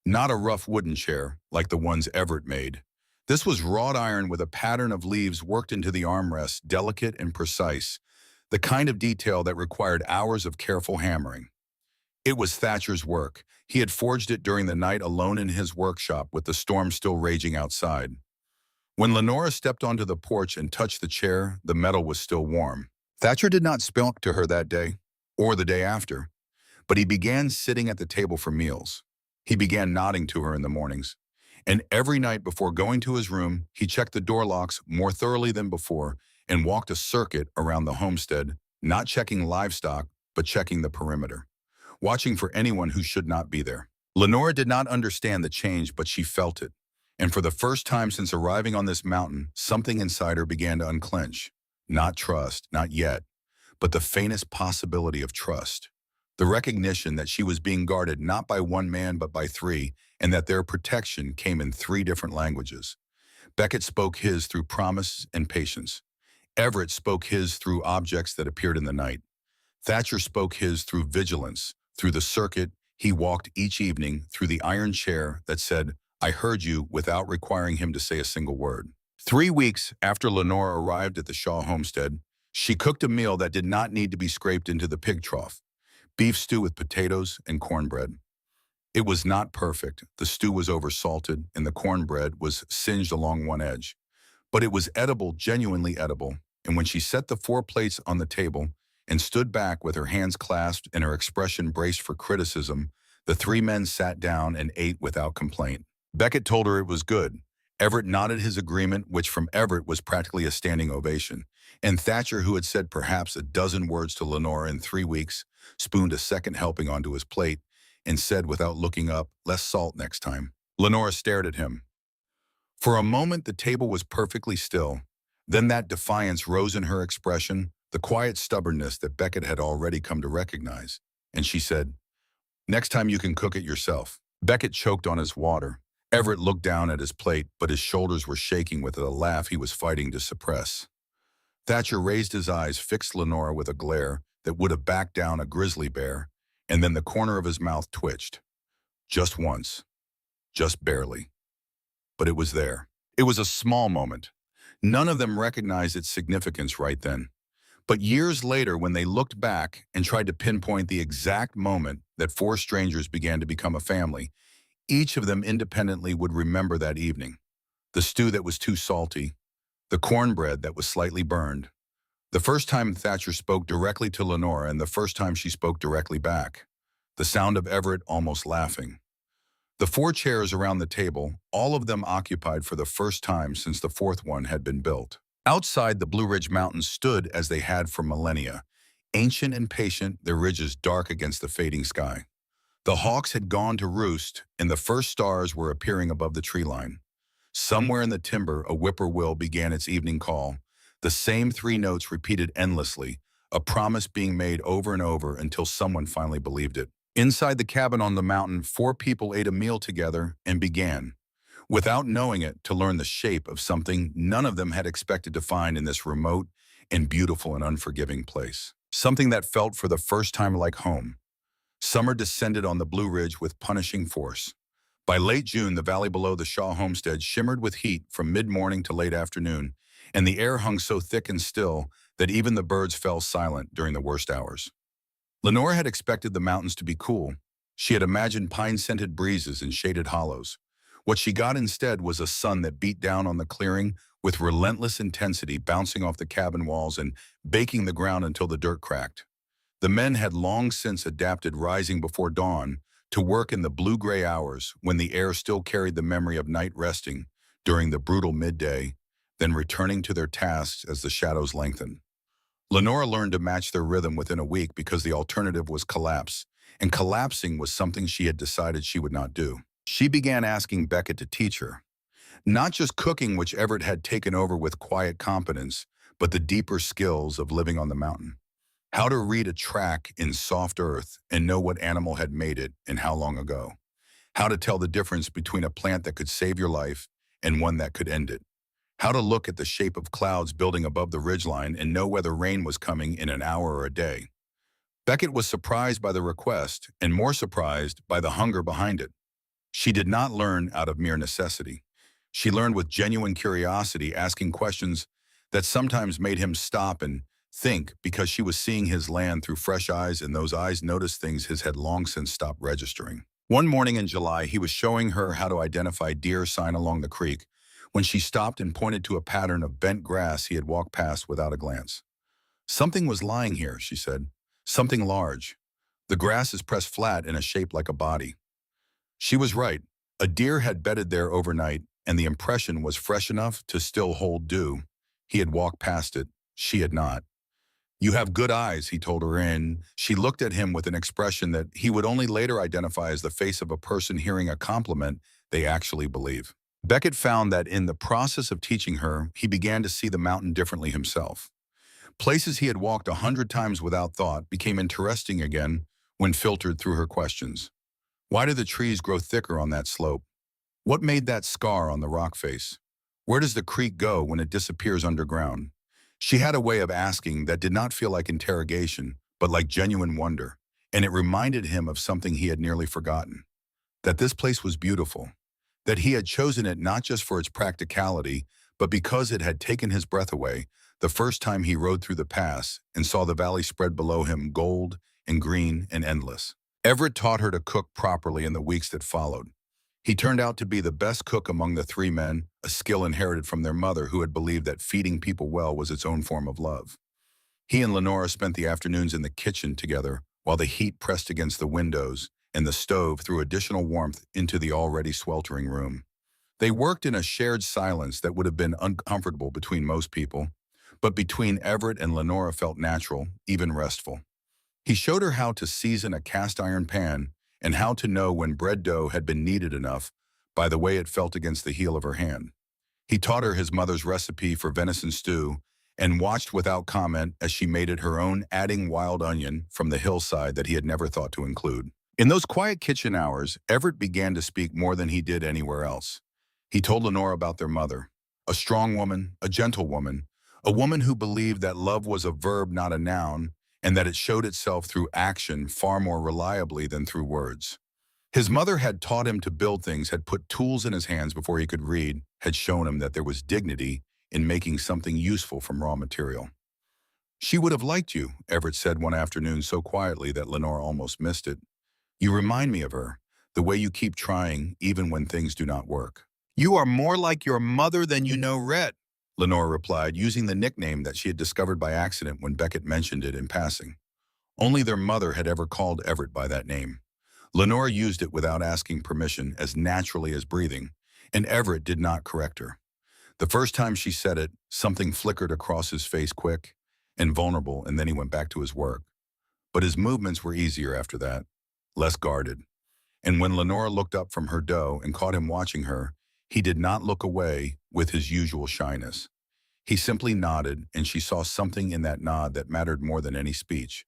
Speaker 1: Not a rough wooden chair like the ones Everett made. This was wrought iron with a pattern of leaves worked into the armrests, delicate and precise, the kind of detail that required hours of careful hammering. It was Thatcher's work. He had forged it during the night alone in his workshop, with the storm still raging outside. When Lenora stepped onto the porch and touched the chair, the metal was still warm. Thatcher did not speak to her that day, or the day after, but he began sitting at the table for meals. He began nodding to her in the mornings. And every night before going to his room, he checked the door locks more thoroughly than before and walked a circuit around the homestead, not checking livestock, but checking the perimeter, watching for anyone who should not be there. Lenora did not understand the change, but she felt it. And for the first time since arriving on this mountain, something inside her began to unclench. Not trust, not yet, but the faintest possibility of trust. The recognition that she was being guarded not by one man but by three, and that their protection came in three different languages. Beckett spoke his through promise and patience. Everett spoke his through objects that appeared in the night. Thatcher spoke his through vigilance, through the circuit he walked each evening, through the iron chair that said, "I heard you," without requiring him to say a single word. 3 weeks after Lenora arrived at the Shaw homestead, she cooked a meal that did not need to be scraped into the pig trough: beef stew with potatoes and cornbread. It was not perfect. The stew was oversalted, and the cornbread was singed along one edge. But it was edible, genuinely edible, and when she set the 4 plates on the table and stood back with her hands clasped and her expression braced for criticism, the three men sat down and ate without complaint. Beckett told her it was good. Everett nodded his agreement, which from Everett was practically a standing ovation. And Thatcher, who had said perhaps a dozen words to Lenora in 3 weeks, spooned a second helping onto his plate and said without looking up, "Less salt next time." Lenora stared at him. For a moment, the table was perfectly still. Then that defiance rose in her expression, the quiet stubbornness that Beckett had already come to recognize. And she said, "Next time you can cook it yourself." Beckett choked on his water. Everett looked down at his plate, but his shoulders were shaking with a laugh he was fighting to suppress. Thatcher raised his eyes, fixed Lenora with a glare that would have backed down a grizzly bear, and then the corner of his mouth twitched. Just once. Just barely. But it was there. It was a small moment. None of them recognized its significance right then. But years later, when they looked back and tried to pinpoint the exact moment that four strangers began to become a family, each of them independently would remember that evening. The stew that was too salty, the cornbread that was slightly burned, the first time Thatcher spoke directly to Lenora and the first time she spoke directly back, the sound of Everett almost laughing. The 4 chairs around the table, all of them occupied for the first time since the fourth one had been built. Outside, the Blue Ridge Mountains stood as they had for millennia, ancient and patient, their ridges dark against the fading sky. The hawks had gone to roost, and the first stars were appearing above the tree line. Somewhere in the timber, a whippoorwill began its evening call, the same 3 notes repeated endlessly, a promise being made over and over until someone finally believed it. Inside the cabin on the mountain, 4 people ate a meal together and began, without knowing it, to learn the shape of something none of them had expected to find in this remote and beautiful and unforgiving place. Something that felt for the first time like home. Summer descended on the Blue Ridge with punishing force. By late June, the valley below the Shaw homestead shimmered with heat from mid-morning to late afternoon, and the air hung so thick and still that even the birds fell silent during the worst hours. Lenora had expected the mountains to be cool. She had imagined pine-scented breezes and shaded hollows. What she got instead was a sun that beat down on the clearing with relentless intensity, bouncing off the cabin walls and baking the ground until the dirt cracked. The men had long since adapted rising before dawn to work in the blue-gray hours when the air still carried the memory of night resting during the brutal midday, then returning to their tasks as the shadows lengthened. Lenora learned to match their rhythm within a week because the alternative was collapse, and collapsing was something she had decided she would not do. She began asking Beckett to teach her, not just cooking, which Everett had taken over with quiet competence, but the deeper skills of living on the mountain. How to read a track in soft earth and know what animal had made it and how long ago. How to tell the difference between a plant that could save your life and one that could end it. How to look at the shape of clouds building above the ridgeline and know whether rain was coming in an hour or a day. Beckett was surprised by the request and more surprised by the hunger behind it. She did not learn out of mere necessity. She learned with genuine curiosity, asking questions that sometimes made him stop and think because she was seeing his land through fresh eyes, and those eyes noticed things his had long since stopped registering. One morning in July, he was showing her how to identify deer sign along the creek when she stopped and pointed to a pattern of bent grass he had walked past without a glance. "Something was lying here," she said. "Something large. The grass is pressed flat in a shape like a body." She was right. A deer had bedded there overnight, and the impression was fresh enough to still hold dew. He had walked past it. She had not. "You have good eyes," he told her, and she looked at him with an expression that he would only later identify as the face of a person hearing a compliment they actually believe. Beckett found that in the process of teaching her, he began to see the mountain differently himself. Places he had walked 100 times without thought became interesting again when filtered through her questions. Why do the trees grow thicker on that slope? What made that scar on the rock face? Where does the creek go when it disappears underground? She had a way of asking that did not feel like interrogation, but like genuine wonder, and it reminded him of something he had nearly forgotten, that this place was beautiful, that he had chosen it not just for its practicality, but because it had taken his breath away the first time he rode through the pass and saw the valley spread below him gold and green and endless. Everett taught her to cook properly in the weeks that followed. He turned out to be the best cook among the three men, a skill inherited from their mother who had believed that feeding people well was its own form of love. He and Lenora spent the afternoons in the kitchen together while the heat pressed against the windows and the stove threw additional warmth into the already sweltering room. They worked in a shared silence that would have been uncomfortable between most people, but between Everett and Lenora felt natural, even restful. He showed her how to season a cast iron pan and how to know when bread dough had been kneaded enough by the way it felt against the heel of her hand. He taught her his mother's recipe for venison stew and watched without comment as she made it her own, adding wild onion from the hillside that he had never thought to include. In those quiet kitchen hours, Everett began to speak more than he did anywhere else. He told Lenora about their mother, a strong woman, a gentle woman, a woman who believed that love was a verb, not a noun, and that it showed itself through action far more reliably than through words. His mother had taught him to build things, had put tools in his hands before he could read, had shown him that there was dignity in making something useful from raw material. "She would have liked you," Everett said one afternoon so quietly that Lenore almost missed it. "You remind me of her, the way you keep trying even when things do not work." "You are more like your mother than you know, Rhett," Lenore replied, using the nickname that she had discovered by accident when Beckett mentioned it in passing. Only their mother had ever called Everett by that name. Lenore used it without asking permission, as naturally as breathing, and Everett did not correct her. The first time she said it, something flickered across his face, quick and vulnerable, and then he went back to his work. But his movements were easier after that, less guarded. And when Lenore looked up from her dough and caught him watching her, he did not look away with his usual shyness. He simply nodded, and she saw something in that nod that mattered more than any speech: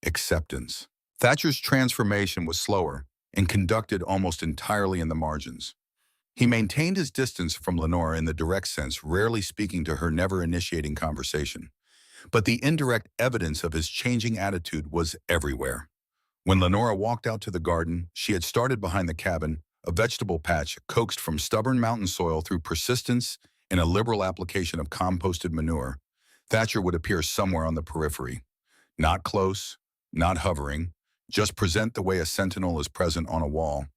Speaker 1: acceptance. Thatcher's transformation was slower and conducted almost entirely in the margins. He maintained his distance from Lenore in the direct sense, rarely speaking to her, never initiating conversation. But the indirect evidence of his changing attitude was everywhere. When Lenora walked out to the garden, she had started behind the cabin, a vegetable patch coaxed from stubborn mountain soil through persistence and a liberal application of composted manure. Thatcher would appear somewhere on the periphery. Not close, not hovering, just present the way a sentinel is present on a wall.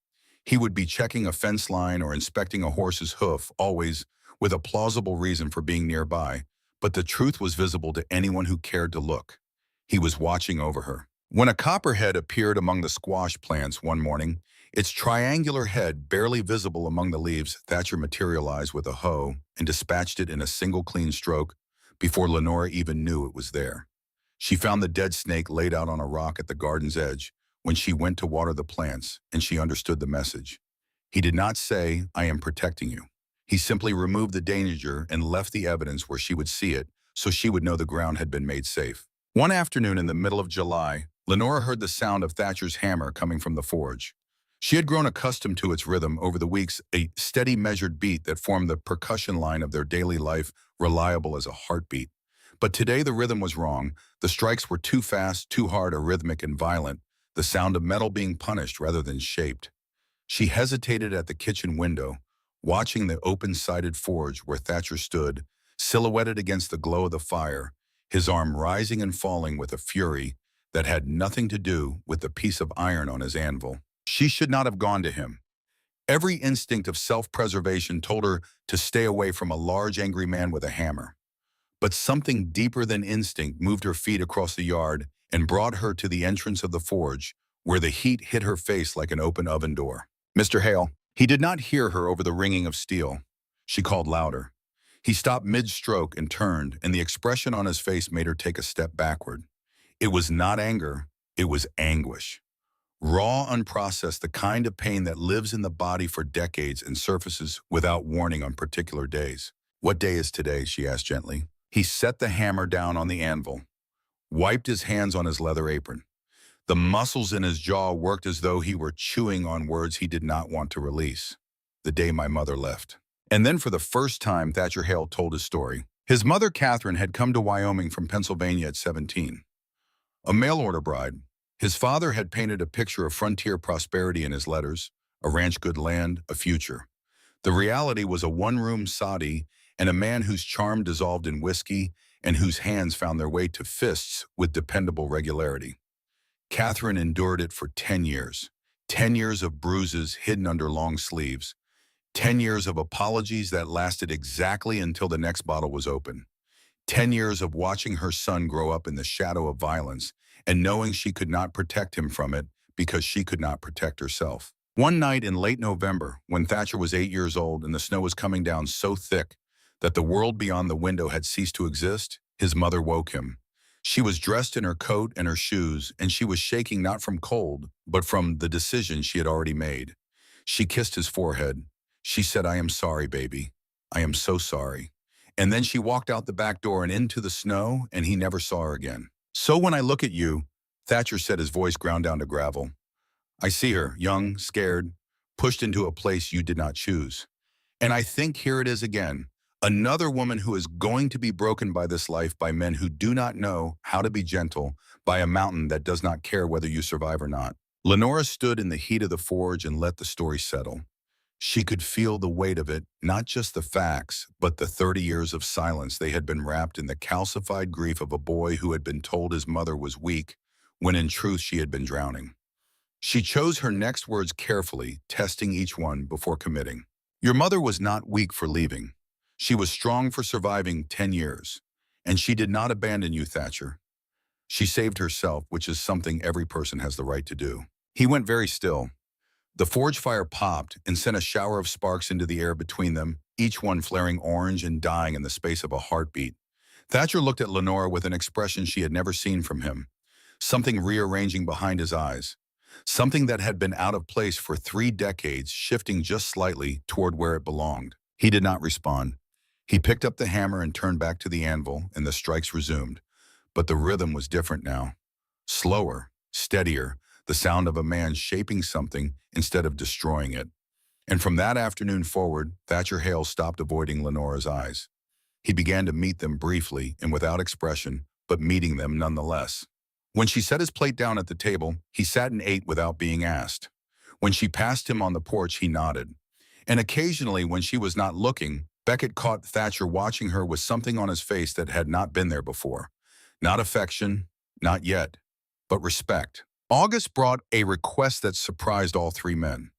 Speaker 1: He would be checking a fence line or inspecting a horse's hoof, always with a plausible reason for being nearby, but the truth was visible to anyone who cared to look. He was watching over her. When a copperhead appeared among the squash plants one morning, its triangular head barely visible among the leaves, Thatcher materialized with a hoe and dispatched it in a single clean stroke before Lenora even knew it was there. She found the dead snake laid out on a rock at the garden's edge when she went to water the plants, and she understood the message. He did not say, "I am protecting you." He simply removed the danger and left the evidence where she would see it, so she would know the ground had been made safe. One afternoon in the middle of July, Lenora heard the sound of Thatcher's hammer coming from the forge. She had grown accustomed to its rhythm over the weeks, a steady measured beat that formed the percussion line of their daily life, reliable as a heartbeat. But today the rhythm was wrong. The strikes were too fast, too hard, rhythmic and violent, the sound of metal being punished rather than shaped. She hesitated at the kitchen window, watching the open-sided forge where Thatcher stood, silhouetted against the glow of the fire, his arm rising and falling with a fury that had nothing to do with the piece of iron on his anvil. She should not have gone to him. Every instinct of self-preservation told her to stay away from a large, angry man with a hammer. But something deeper than instinct moved her feet across the yard and brought her to the entrance of the forge, where the heat hit her face like an open oven door. Mr. Hale. He did not hear her over the ringing of steel. She called louder. He stopped mid-stroke and turned, and the expression on his face made her take a step backward. It was not anger, it was anguish. Raw, unprocessed, the kind of pain that lives in the body for decades and surfaces without warning on particular days. What day is today? She asked gently. He set the hammer down on the anvil, wiped his hands on his leather apron. The muscles in his jaw worked as though he were chewing on words he did not want to release. The day my mother left. And then for the first time, Thatcher Hale told his story. His mother, Catherine, had come to Wyoming from Pennsylvania at 17. A mail-order bride. His father had painted a picture of frontier prosperity in his letters, a ranch, good land, a future. The reality was a one-room soddy and a man whose charm dissolved in whiskey and whose hands found their way to fists with dependable regularity. Catherine endured it for 10 years. 10 years of bruises hidden under long sleeves. 10 years of apologies that lasted exactly until the next bottle was open. 10 years of watching her son grow up in the shadow of violence and knowing she could not protect him from it because she could not protect herself. One night in late November, when Thatcher was 8 years old and the snow was coming down so thick that the world beyond the window had ceased to exist, his mother woke him. She was dressed in her coat and her shoes, and she was shaking not from cold, but from the decision she had already made. She kissed his forehead. She said, "I am sorry, baby. I am so sorry." And then she walked out the back door and into the snow, and he never saw her again. So when I look at you, Thatcher said, his voice ground down to gravel, I see her, young, scared, pushed into a place you did not choose. And I think here it is again. Another woman who is going to be broken by this life by men who do not know how to be gentle, by a mountain that does not care whether you survive or not. Lenora stood in the heat of the forge and let the story settle. She could feel the weight of it, not just the facts, but the 30 years of silence they had been wrapped in the calcified grief of a boy who had been told his mother was weak, when in truth she had been drowning. She chose her next words carefully, testing each one before committing. Your mother was not weak for leaving. She was strong for surviving 10 years. And she did not abandon you, Thatcher. She saved herself, which is something every person has the right to do. He went very still. The forge fire popped and sent a shower of sparks into the air between them, each one flaring orange and dying in the space of a heartbeat. Thatcher looked at Lenora with an expression she had never seen from him, something rearranging behind his eyes, something that had been out of place for 3 decades, shifting just slightly toward where it belonged. He did not respond. He picked up the hammer and turned back to the anvil, and the strikes resumed. But the rhythm was different now. Slower, steadier, the sound of a man shaping something instead of destroying it. And from that afternoon forward, Thatcher Hale stopped avoiding Lenora's eyes. He began to meet them briefly and without expression, but meeting them nonetheless. When she set his plate down at the table, he sat and ate without being asked. When she passed him on the porch, he nodded. And occasionally, when she was not looking, Beckett caught Thatcher watching her with something on his face that had not been there before. Not affection, not yet, but respect. August brought a request that surprised all 3 men.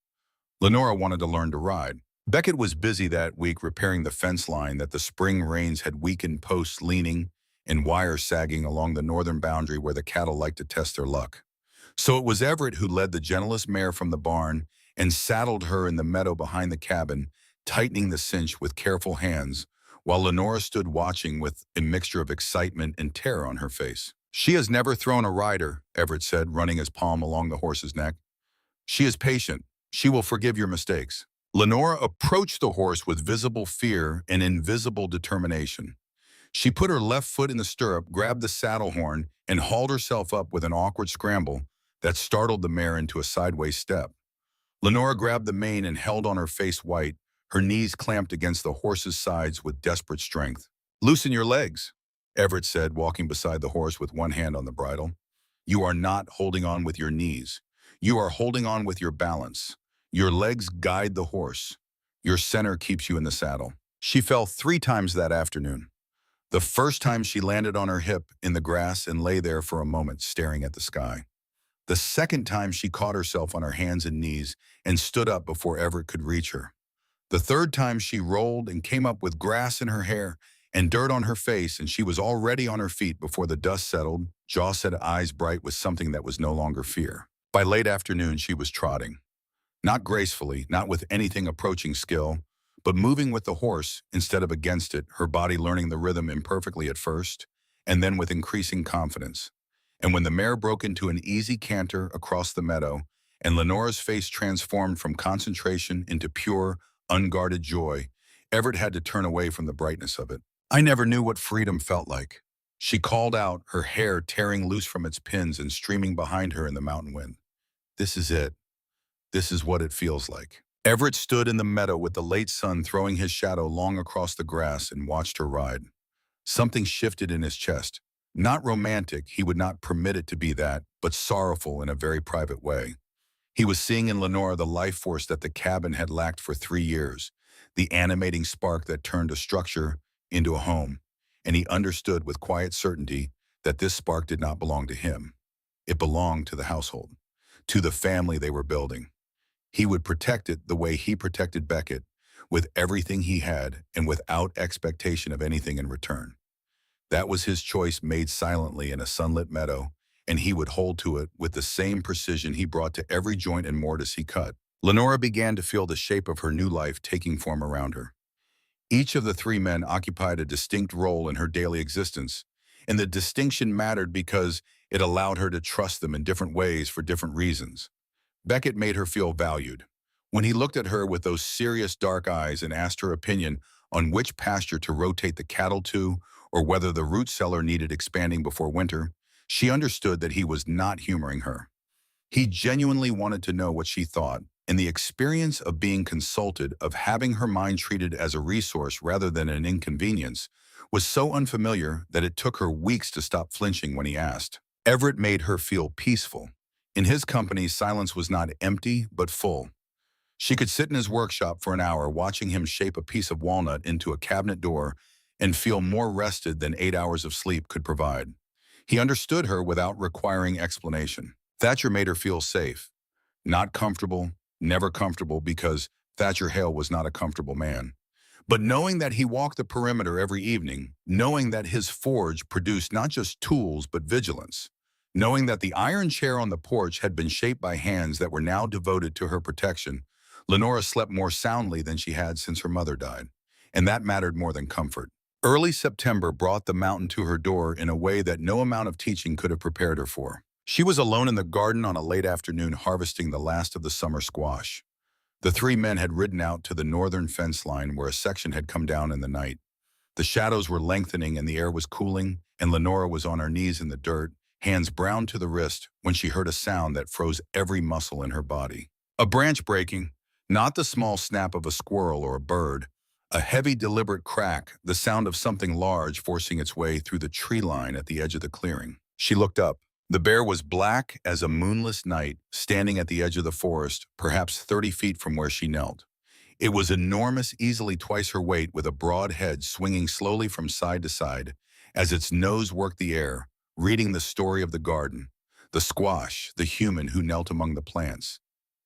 Speaker 1: Lenora wanted to learn to ride. Beckett was busy that week repairing the fence line that the spring rains had weakened, posts leaning and wires sagging along the northern boundary where the cattle liked to test their luck. So it was Everett who led the gentlest mare from the barn and saddled her in the meadow behind the cabin, tightening the cinch with careful hands, while Lenora stood watching with a mixture of excitement and terror on her face. She has never thrown a rider, Everett said, running his palm along the horse's neck. She is patient. She will forgive your mistakes. Lenora approached the horse with visible fear and invisible determination. She put her left foot in the stirrup, grabbed the saddle horn, and hauled herself up with an awkward scramble that startled the mare into a sideways step. Lenora grabbed the mane and held on, her face white, her knees clamped against the horse's sides with desperate strength. Loosen your legs, Everett said, walking beside the horse with one hand on the bridle. You are not holding on with your knees. You are holding on with your balance. Your legs guide the horse. Your center keeps you in the saddle. She fell 3 times that afternoon. The first time she landed on her hip in the grass and lay there for a moment staring at the sky. The second time she caught herself on her hands and knees and stood up before Everett could reach her. The third time she rolled and came up with grass in her hair and dirt on her face, and she was already on her feet before the dust settled, jaw set, eyes bright with something that was no longer fear. By late afternoon, she was trotting. Not gracefully, not with anything approaching skill, but moving with the horse instead of against it, her body learning the rhythm imperfectly at first, and then with increasing confidence. And when the mare broke into an easy canter across the meadow, and Lenora's face transformed from concentration into pure, unguarded joy, Everett had to turn away from the brightness of it. I never knew what freedom felt like. She called out, her hair tearing loose from its pins and streaming behind her in the mountain wind. This is it. This is what it feels like. Everett stood in the meadow with the late sun throwing his shadow long across the grass and watched her ride. Something shifted in his chest. Not romantic, he would not permit it to be that, but sorrowful in a very private way. He was seeing in Lenora the life force that the cabin had lacked for 3 years, the animating spark that turned a structure into a home, and he understood with quiet certainty that this spark did not belong to him. It belonged to the household, to the family they were building. He would protect it the way he protected Beckett, with everything he had and without expectation of anything in return. That was his choice made silently in a sunlit meadow, and he would hold to it with the same precision he brought to every joint and mortise he cut. Lenora began to feel the shape of her new life taking form around her. Each of the three men occupied a distinct role in her daily existence, and the distinction mattered because it allowed her to trust them in different ways for different reasons. Beckett made her feel valued. When he looked at her with those serious dark eyes and asked her opinion on which pasture to rotate the cattle to or whether the root cellar needed expanding before winter, she understood that he was not humoring her. He genuinely wanted to know what she thought, and the experience of being consulted, of having her mind treated as a resource rather than an inconvenience, was so unfamiliar that it took her weeks to stop flinching when he asked. Everett made her feel peaceful. In his company, silence was not empty, but full. She could sit in his workshop for an hour watching him shape a piece of walnut into a cabinet door and feel more rested than 8 hours of sleep could provide. He understood her without requiring explanation. Thatcher made her feel safe. Not comfortable, never comfortable, because Thatcher Hale was not a comfortable man. But knowing that he walked the perimeter every evening, knowing that his forge produced not just tools but vigilance, knowing that the iron chair on the porch had been shaped by hands that were now devoted to her protection, Lenora slept more soundly than she had since her mother died, and that mattered more than comfort. Early September brought the mountain to her door in a way that no amount of teaching could have prepared her for. She was alone in the garden on a late afternoon harvesting the last of the summer squash. The three men had ridden out to the northern fence line where a section had come down in the night. The shadows were lengthening and the air was cooling, and Lenora was on her knees in the dirt, hands brown to the wrist, when she heard a sound that froze every muscle in her body. A branch breaking, not the small snap of a squirrel or a bird, a heavy, deliberate crack, the sound of something large forcing its way through the tree line at the edge of the clearing. She looked up. The bear was black as a moonless night, standing at the edge of the forest, perhaps 30 feet from where she knelt. It was enormous, easily twice her weight, with a broad head swinging slowly from side to side as its nose worked the air, reading the story of the garden, the squash, the human who knelt among the plants.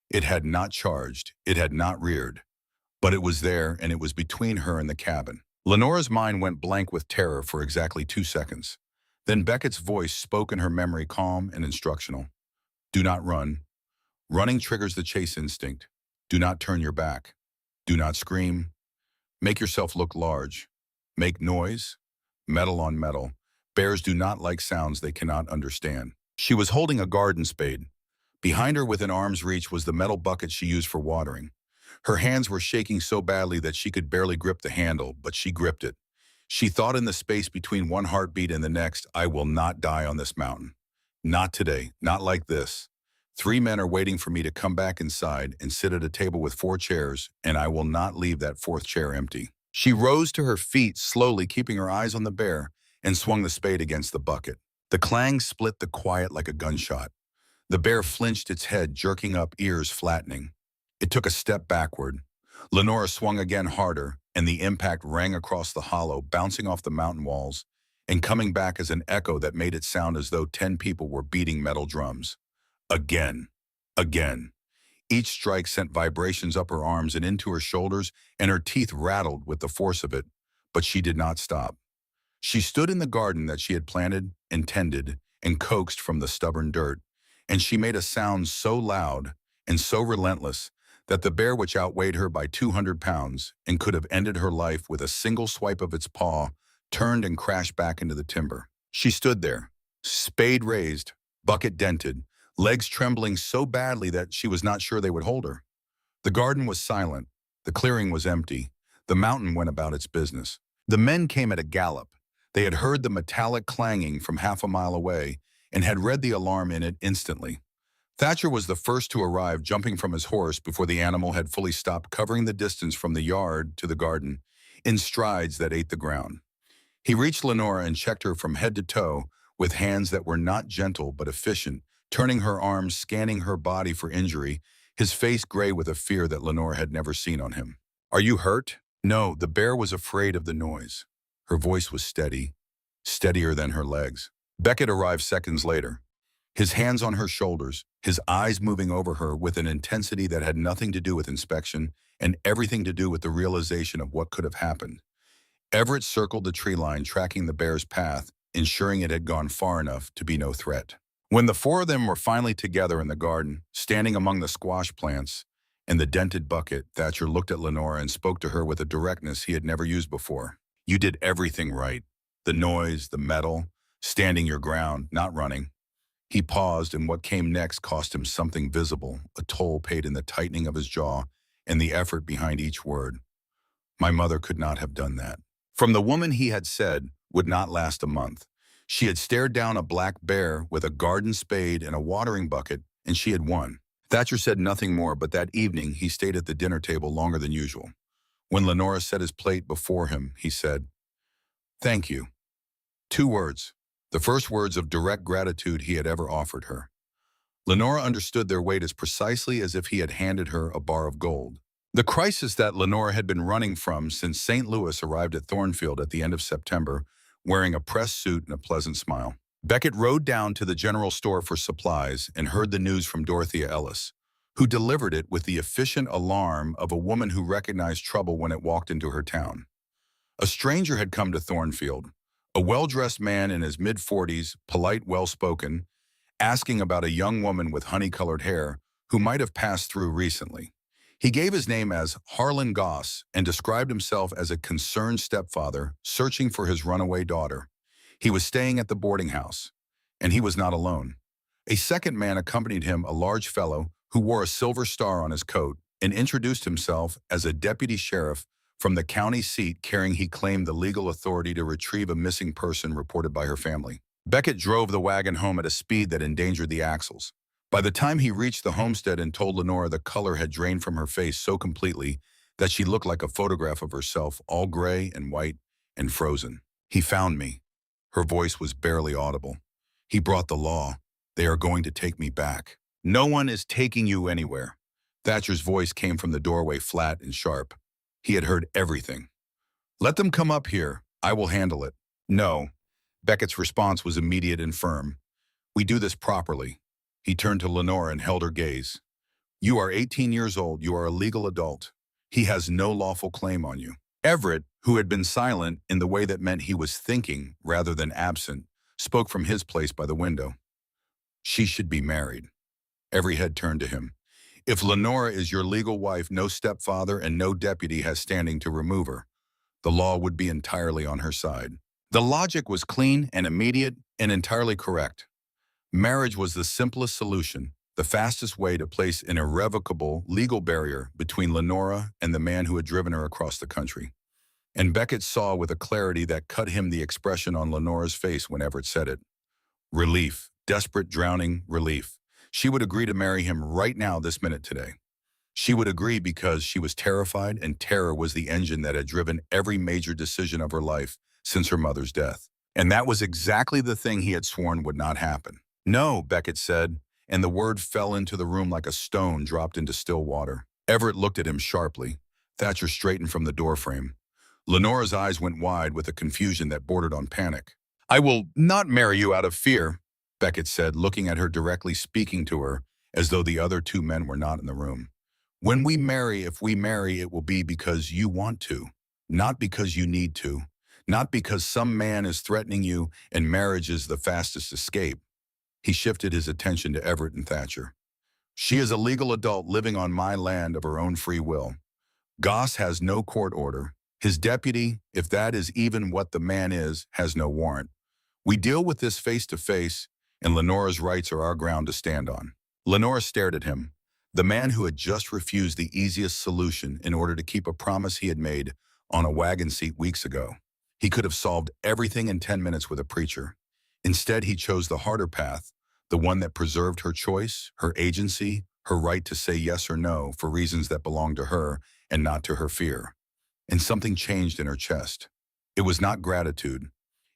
Speaker 1: It had not charged, it had not reared, but it was there, and it was between her and the cabin. Lenora's mind went blank with terror for exactly 2 seconds. Then Beckett's voice spoke in her memory, calm and instructional. Do not run. Running triggers the chase instinct. Do not turn your back. Do not scream. Make yourself look large. Make noise. Metal on metal. Bears do not like sounds they cannot understand. She was holding a garden spade. Behind her within arm's reach was the metal bucket she used for watering. Her hands were shaking so badly that she could barely grip the handle, but she gripped it. She thought in the space between one heartbeat and the next, I will not die on this mountain. Not today, not like this. 3 men are waiting for me to come back inside and sit at a table with 4 chairs, and I will not leave that 4th chair empty. She rose to her feet, slowly keeping her eyes on the bear, and swung the spade against the bucket. The clang split the quiet like a gunshot. The bear flinched its head, jerking up, ears flattening. It took a step backward. Lenora swung again harder, and the impact rang across the hollow, bouncing off the mountain walls and coming back as an echo that made it sound as though 10 people were beating metal drums. Again. Again. Each strike sent vibrations up her arms and into her shoulders, and her teeth rattled with the force of it, but she did not stop. She stood in the garden that she had planted and tended and coaxed from the stubborn dirt, and she made a sound so loud and so relentless that the bear, which outweighed her by 200 pounds and could have ended her life with a single swipe of its paw, turned and crashed back into the timber. She stood there, spade raised, bucket dented, legs trembling so badly that she was not sure they would hold her. The garden was silent. The clearing was empty. The mountain went about its business. The men came at a gallop. They had heard the metallic clanging from half a mile away and had read the alarm in it instantly. Thatcher was the first to arrive, jumping from his horse before the animal had fully stopped covering the distance from the yard to the garden, in strides that ate the ground. He reached Lenora and checked her from head to toe with hands that were not gentle but efficient, turning her arms, scanning her body for injury, his face gray with a fear that Lenora had never seen on him. "Are you hurt?" No, the bear was afraid of the noise. Her voice was steady, steadier than her legs. Beckett arrived seconds later, his hands on her shoulders, his eyes moving over her with an intensity that had nothing to do with inspection and everything to do with the realization of what could have happened. Everett circled the tree line, tracking the bear's path, ensuring it had gone far enough to be no threat. When the four of them were finally together in the garden, standing among the squash plants and the dented bucket, Thatcher looked at Lenora and spoke to her with a directness he had never used before. "You did everything right. The noise, the metal, standing your ground, not running." He paused, and what came next cost him something visible, a toll paid in the tightening of his jaw and the effort behind each word. "My mother could not have done that." From the woman he had said would not last a month. She had stared down a black bear with a garden spade and a watering bucket, and she had won. Thatcher said nothing more, but that evening he stayed at the dinner table longer than usual. When Lenora set his plate before him, he said, "Thank you." 2 words. The first words of direct gratitude he had ever offered her. Lenora understood their weight as precisely as if he had handed her a bar of gold. The crisis that Lenora had been running from since St. Louis arrived at Thornfield at the end of September, wearing a pressed suit and a pleasant smile. Beckett rode down to the general store for supplies and heard the news from Dorothea Ellis, who delivered it with the efficient alarm of a woman who recognized trouble when it walked into her town. A stranger had come to Thornfield, a well-dressed man in his mid-40s, polite, well-spoken, asking about a young woman with honey-colored hair who might have passed through recently. He gave his name as Harlan Goss and described himself as a concerned stepfather searching for his runaway daughter. He was staying at the boarding house, and he was not alone. A second man accompanied him, a large fellow who wore a silver star on his coat, and introduced himself as a deputy sheriff from the county seat, carrying, he claimed, the legal authority to retrieve a missing person reported by her family. Beckett drove the wagon home at a speed that endangered the axles. By the time he reached the homestead and told Lenora, the color had drained from her face so completely that she looked like a photograph of herself, all gray and white and frozen. "He found me." Her voice was barely audible. "He brought the law. They are going to take me back." "No one is taking you anywhere." Thatcher's voice came from the doorway, flat and sharp. He had heard everything. "Let them come up here. I will handle it." "No." Beckett's response was immediate and firm. "We do this properly." He turned to Lenora and held her gaze. "You are 18 years old. You are a legal adult. He has no lawful claim on you." Everett, who had been silent in the way that meant he was thinking rather than absent, spoke from his place by the window. "She should be married." Every head turned to him. "If Lenora is your legal wife, no stepfather and no deputy has standing to remove her. The law would be entirely on her side." The logic was clean and immediate and entirely correct. Marriage was the simplest solution, the fastest way to place an irrevocable legal barrier between Lenora and the man who had driven her across the country. And Beckett saw with a clarity that cut him the expression on Lenora's face when Everett said it. Relief, desperate, drowning relief. She would agree to marry him right now, this minute, today. She would agree because she was terrified, and terror was the engine that had driven every major decision of her life since her mother's death. And that was exactly the thing he had sworn would not happen. "No," Beckett said, and the word fell into the room like a stone dropped into still water. Everett looked at him sharply. Thatcher straightened from the doorframe. Lenora's eyes went wide with a confusion that bordered on panic. "I will not marry you out of fear," Beckett said, looking at her directly, speaking to her as though the other 2 men were not in the room. "When we marry, if we marry, it will be because you want to, not because you need to, not because some man is threatening you and marriage is the fastest escape." He shifted his attention to Everett and Thatcher. She is a legal adult living on my land of her own free will. Goss has no court order. His deputy, if that is even what the man is, has no warrant. We deal with this face to face, and Lenora's rights are our ground to stand on. Lenora stared at him, the man who had just refused the easiest solution in order to keep a promise he had made on a wagon seat weeks ago. He could have solved everything in 10 minutes with a preacher. Instead, he chose the harder path, the one that preserved her choice, her agency, her right to say yes or no for reasons that belonged to her and not to her fear. And something changed in her chest. It was not gratitude.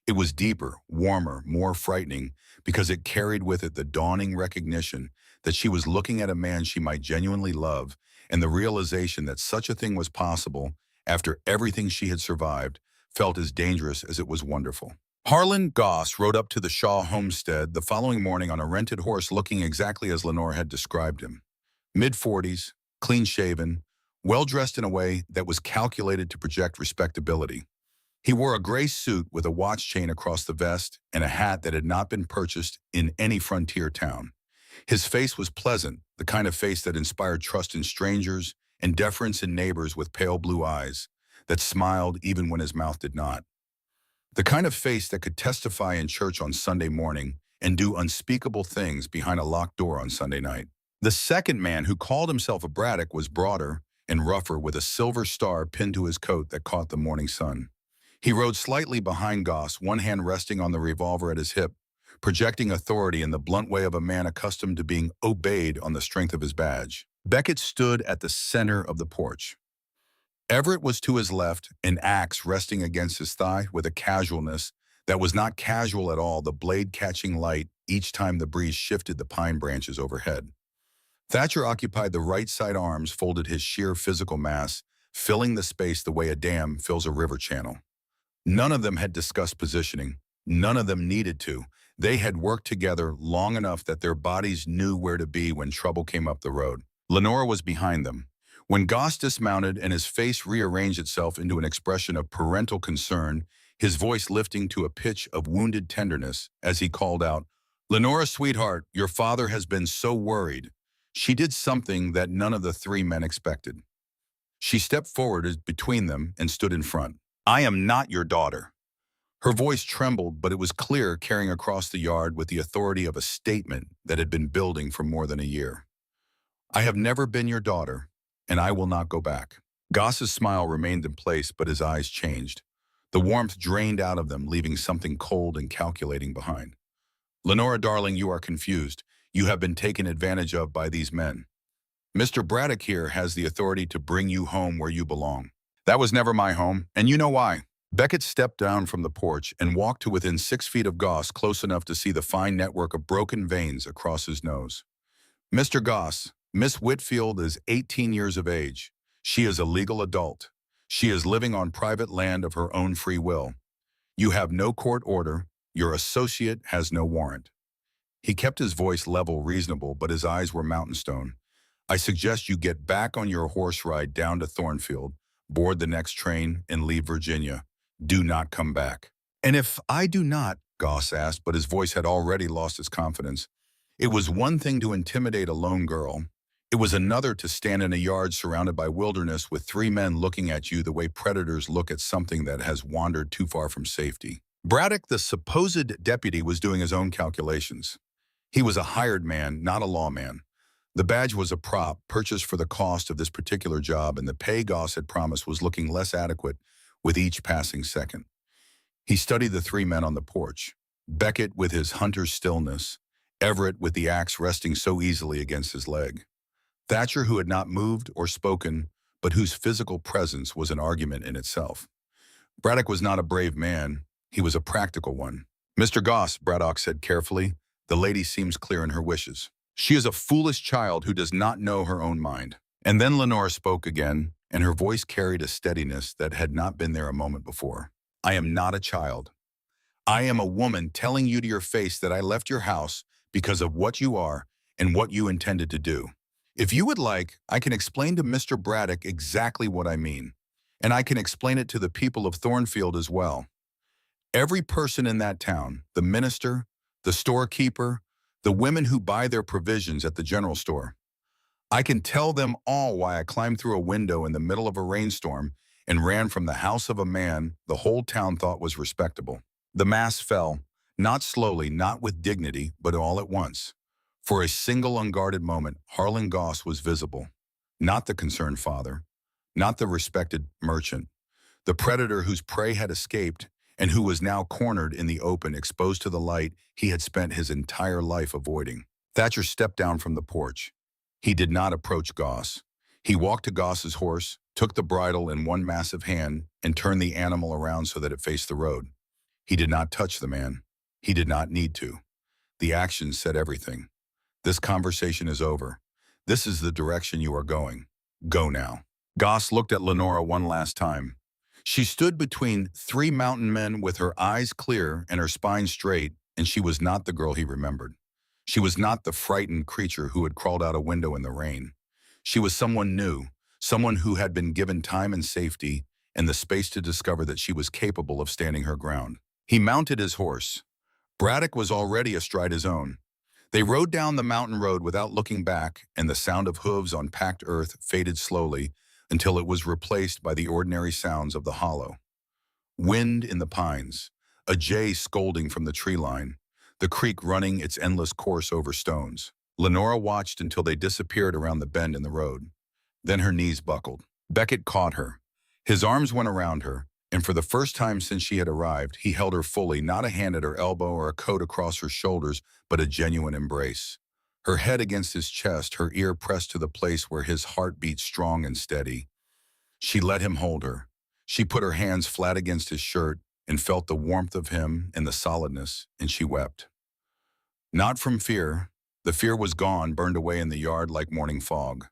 Speaker 1: It was deeper, warmer, more frightening, because it carried with it the dawning recognition that she was looking at a man she might genuinely love, and the realization that such a thing was possible after everything she had survived felt as dangerous as it was wonderful. Harlan Goss rode up to the Shaw homestead the following morning on a rented horse looking exactly as Lenore had described him. Mid-40s, clean-shaven, well-dressed in a way that was calculated to project respectability. He wore a gray suit with a watch chain across the vest and a hat that had not been purchased in any frontier town. His face was pleasant, the kind of face that inspired trust in strangers and deference in neighbors with pale blue eyes, that smiled even when his mouth did not. The kind of face that could testify in church on Sunday morning and do unspeakable things behind a locked door on Sunday night. The second man, who called himself a Braddock, was broader and rougher with a silver star pinned to his coat that caught the morning sun. He rode slightly behind Goss, one hand resting on the revolver at his hip, projecting authority in the blunt way of a man accustomed to being obeyed on the strength of his badge. Beckett stood at the center of the porch. Everett was to his left, an axe resting against his thigh with a casualness that was not casual at all, the blade catching light each time the breeze shifted the pine branches overhead. Thatcher occupied the right side arms, folded his sheer physical mass, filling the space the way a dam fills a river channel. None of them had discussed positioning. None of them needed to. They had worked together long enough that their bodies knew where to be when trouble came up the road. Lenora was behind them. When Goss dismounted and his face rearranged itself into an expression of parental concern, his voice lifting to a pitch of wounded tenderness as he called out, "Lenora, sweetheart, your father has been so worried." She did something that none of the three men expected. She stepped forward between them and stood in front. "I am not your daughter." Her voice trembled, but it was clear, carrying across the yard with the authority of a statement that had been building for more than a year. "I have never been your daughter, and I will not go back." Goss's smile remained in place, but his eyes changed. The warmth drained out of them, leaving something cold and calculating behind. "Lenora, darling, you are confused. You have been taken advantage of by these men. Mr. Braddock here has the authority to bring you home where you belong." "That was never my home, and you know why." Beckett stepped down from the porch and walked to within 6 feet of Goss, close enough to see the fine network of broken veins across his nose. "Mr. Goss, Miss Whitfield is 18 years of age. She is a legal adult. She is living on private land of her own free will. You have no court order. Your associate has no warrant." He kept his voice level, reasonable, but his eyes were mountain stone. "I suggest you get back on your horse ride down to Thornfield, board the next train, and leave Virginia. Do not come back." "And if I do not?" Goss asked, but his voice had already lost its confidence. It was one thing to intimidate a lone girl. It was another to stand in a yard surrounded by wilderness with three men looking at you the way predators look at something that has wandered too far from safety. Braddock, the supposed deputy, was doing his own calculations. He was a hired man, not a lawman. The badge was a prop, purchased for the cost of this particular job, and the pay Goss had promised was looking less adequate with each passing second. He studied the three men on the porch. Beckett with his hunter's stillness, Everett with the axe resting so easily against his leg. Thatcher, who had not moved or spoken, but whose physical presence was an argument in itself. Braddock was not a brave man. He was a practical one. "Mr. Goss," Braddock said carefully, "the lady seems clear in her wishes. She is a foolish child who does not know her own mind." And then Lenore spoke again, and her voice carried a steadiness that had not been there a moment before. "I am not a child. I am a woman telling you to your face that I left your house because of what you are and what you intended to do. If you would like, I can explain to Mr. Braddock exactly what I mean, and I can explain it to the people of Thornfield as well. Every person in that town, the minister, the storekeeper, the women who buy their provisions at the general store, I can tell them all why I climbed through a window in the middle of a rainstorm and ran from the house of a man the whole town thought was respectable. The mask fell, not slowly, not with dignity, but all at once. For a single unguarded moment, Harlan Goss was visible. Not the concerned father, not the respected merchant, the predator whose prey had escaped and who was now cornered in the open, exposed to the light he had spent his entire life avoiding. Thatcher stepped down from the porch. He did not approach Goss. He walked to Goss's horse, took the bridle in one massive hand, and turned the animal around so that it faced the road. He did not touch the man. He did not need to. The action said everything. This conversation is over. This is the direction you are going. Go now. Goss looked at Lenora one last time. She stood between three mountain men with her eyes clear and her spine straight, and she was not the girl he remembered. She was not the frightened creature who had crawled out a window in the rain. She was someone new, someone who had been given time and safety and the space to discover that she was capable of standing her ground. He mounted his horse. Braddock was already astride his own. They rode down the mountain road without looking back, and the sound of hooves on packed earth faded slowly until it was replaced by the ordinary sounds of the hollow. Wind in the pines, a jay scolding from the tree line, the creek running its endless course over stones. Lenora watched until they disappeared around the bend in the road. Then her knees buckled. Beckett caught her. His arms went around her, and for the first time since she had arrived, he held her fully, not a hand at her elbow or a coat across her shoulders, but a genuine embrace. Her head against his chest, her ear pressed to the place where his heart beat strong and steady. She let him hold her. She put her hands flat against his shirt and felt the warmth of him and the solidness, and she wept. Not from fear. The fear was gone, burned away in the yard like morning fog.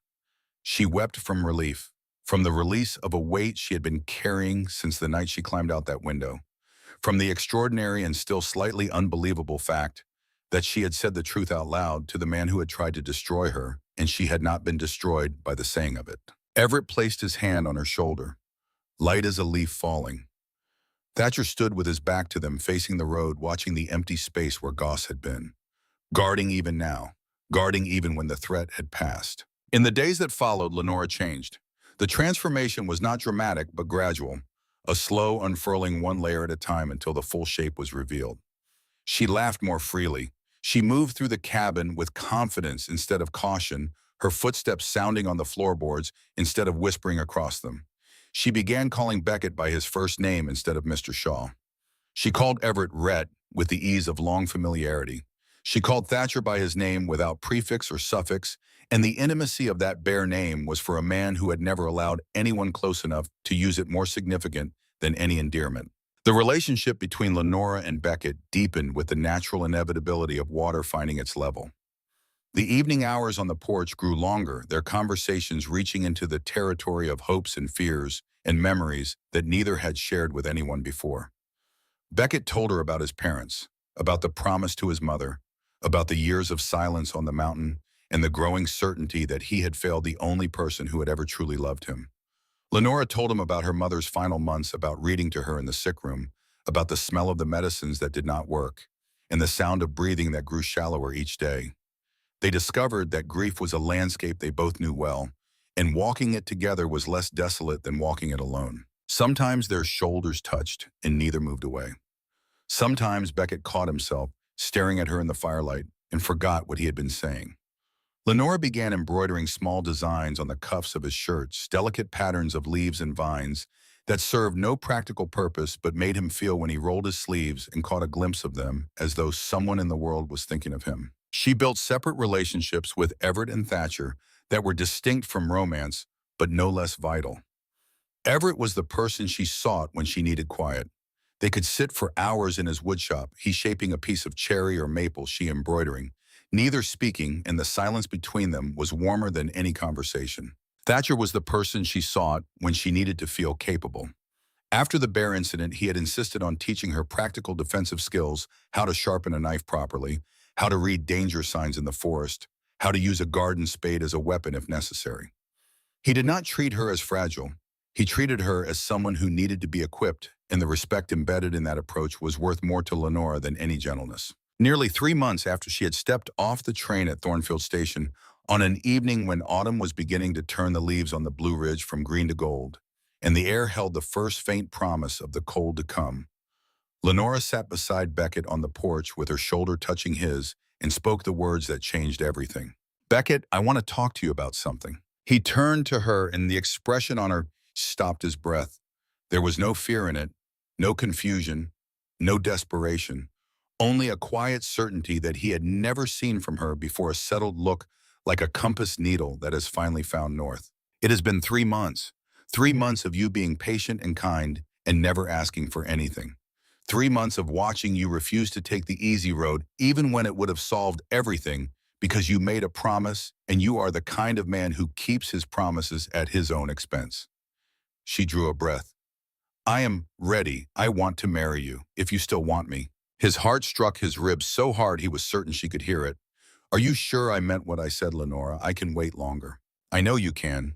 Speaker 1: She wept from relief, from the release of a weight she had been carrying since the night she climbed out that window, from the extraordinary and still slightly unbelievable fact that she had said the truth out loud to the man who had tried to destroy her, and she had not been destroyed by the saying of it. Everett placed his hand on her shoulder, light as a leaf falling. Thatcher stood with his back to them, facing the road, watching the empty space where Goss had been. Guarding even now, guarding even when the threat had passed. In the days that followed, Lenora changed. The transformation was not dramatic, but gradual, a slow unfurling one layer at a time until the full shape was revealed. She laughed more freely. She moved through the cabin with confidence instead of caution, her footsteps sounding on the floorboards instead of whispering across them. She began calling Beckett by his first name instead of Mr. Shaw. She called Everett Rhett with the ease of long familiarity. She called Thatcher by his name without prefix or suffix, and the intimacy of that bare name was for a man who had never allowed anyone close enough to use it more significant than any endearment. The relationship between Lenora and Beckett deepened with the natural inevitability of water finding its level. The evening hours on the porch grew longer, their conversations reaching into the territory of hopes and fears and memories that neither had shared with anyone before. Beckett told her about his parents, about the promise to his mother, about the years of silence on the mountain, and the growing certainty that he had failed the only person who had ever truly loved him. Lenora told him about her mother's final months, about reading to her in the sick room, about the smell of the medicines that did not work, and the sound of breathing that grew shallower each day. They discovered that grief was a landscape they both knew well, and walking it together was less desolate than walking it alone. Sometimes their shoulders touched, and neither moved away. Sometimes Beckett caught himself staring at her in the firelight and forgot what he had been saying. Lenora began embroidering small designs on the cuffs of his shirts, delicate patterns of leaves and vines that served no practical purpose but made him feel when he rolled his sleeves and caught a glimpse of them as though someone in the world was thinking of him. She built separate relationships with Everett and Thatcher that were distinct from romance, but no less vital. Everett was the person she sought when she needed quiet. They could sit for hours in his woodshop, he shaping a piece of cherry or maple, she embroidering, neither speaking, and the silence between them was warmer than any conversation. Thatcher was the person she sought when she needed to feel capable. After the bear incident, he had insisted on teaching her practical defensive skills, how to sharpen a knife properly, how to read danger signs in the forest, how to use a garden spade as a weapon if necessary. He did not treat her as fragile. He treated her as someone who needed to be equipped, and the respect embedded in that approach was worth more to Lenora than any gentleness. Nearly 3 months after she had stepped off the train at Thornfield Station, On an evening when autumn was beginning to turn the leaves on the Blue Ridge from green to gold, and the air held the first faint promise of the cold to come, Lenora sat beside Beckett on the porch with her shoulder touching his and spoke the words that changed everything. "Beckett, I want to talk to you about something." He turned to her, and the expression on her stopped his breath. There was no fear in it, no confusion, no desperation, only a quiet certainty that he had never seen from her before, a settled look like a compass needle that has finally found north. "It has been 3 months. 3 months of you being patient and kind and never asking for anything. 3 months of watching you refuse to take the easy road, even when it would have solved everything, because you made a promise, and you are the kind of man who keeps his promises at his own expense." She drew a breath. "I am ready. I want to marry you, if you still want me." His heart struck his ribs so hard he was certain she could hear it. "Are you sure I meant what I said, Lenora? I can wait longer." "I know you can.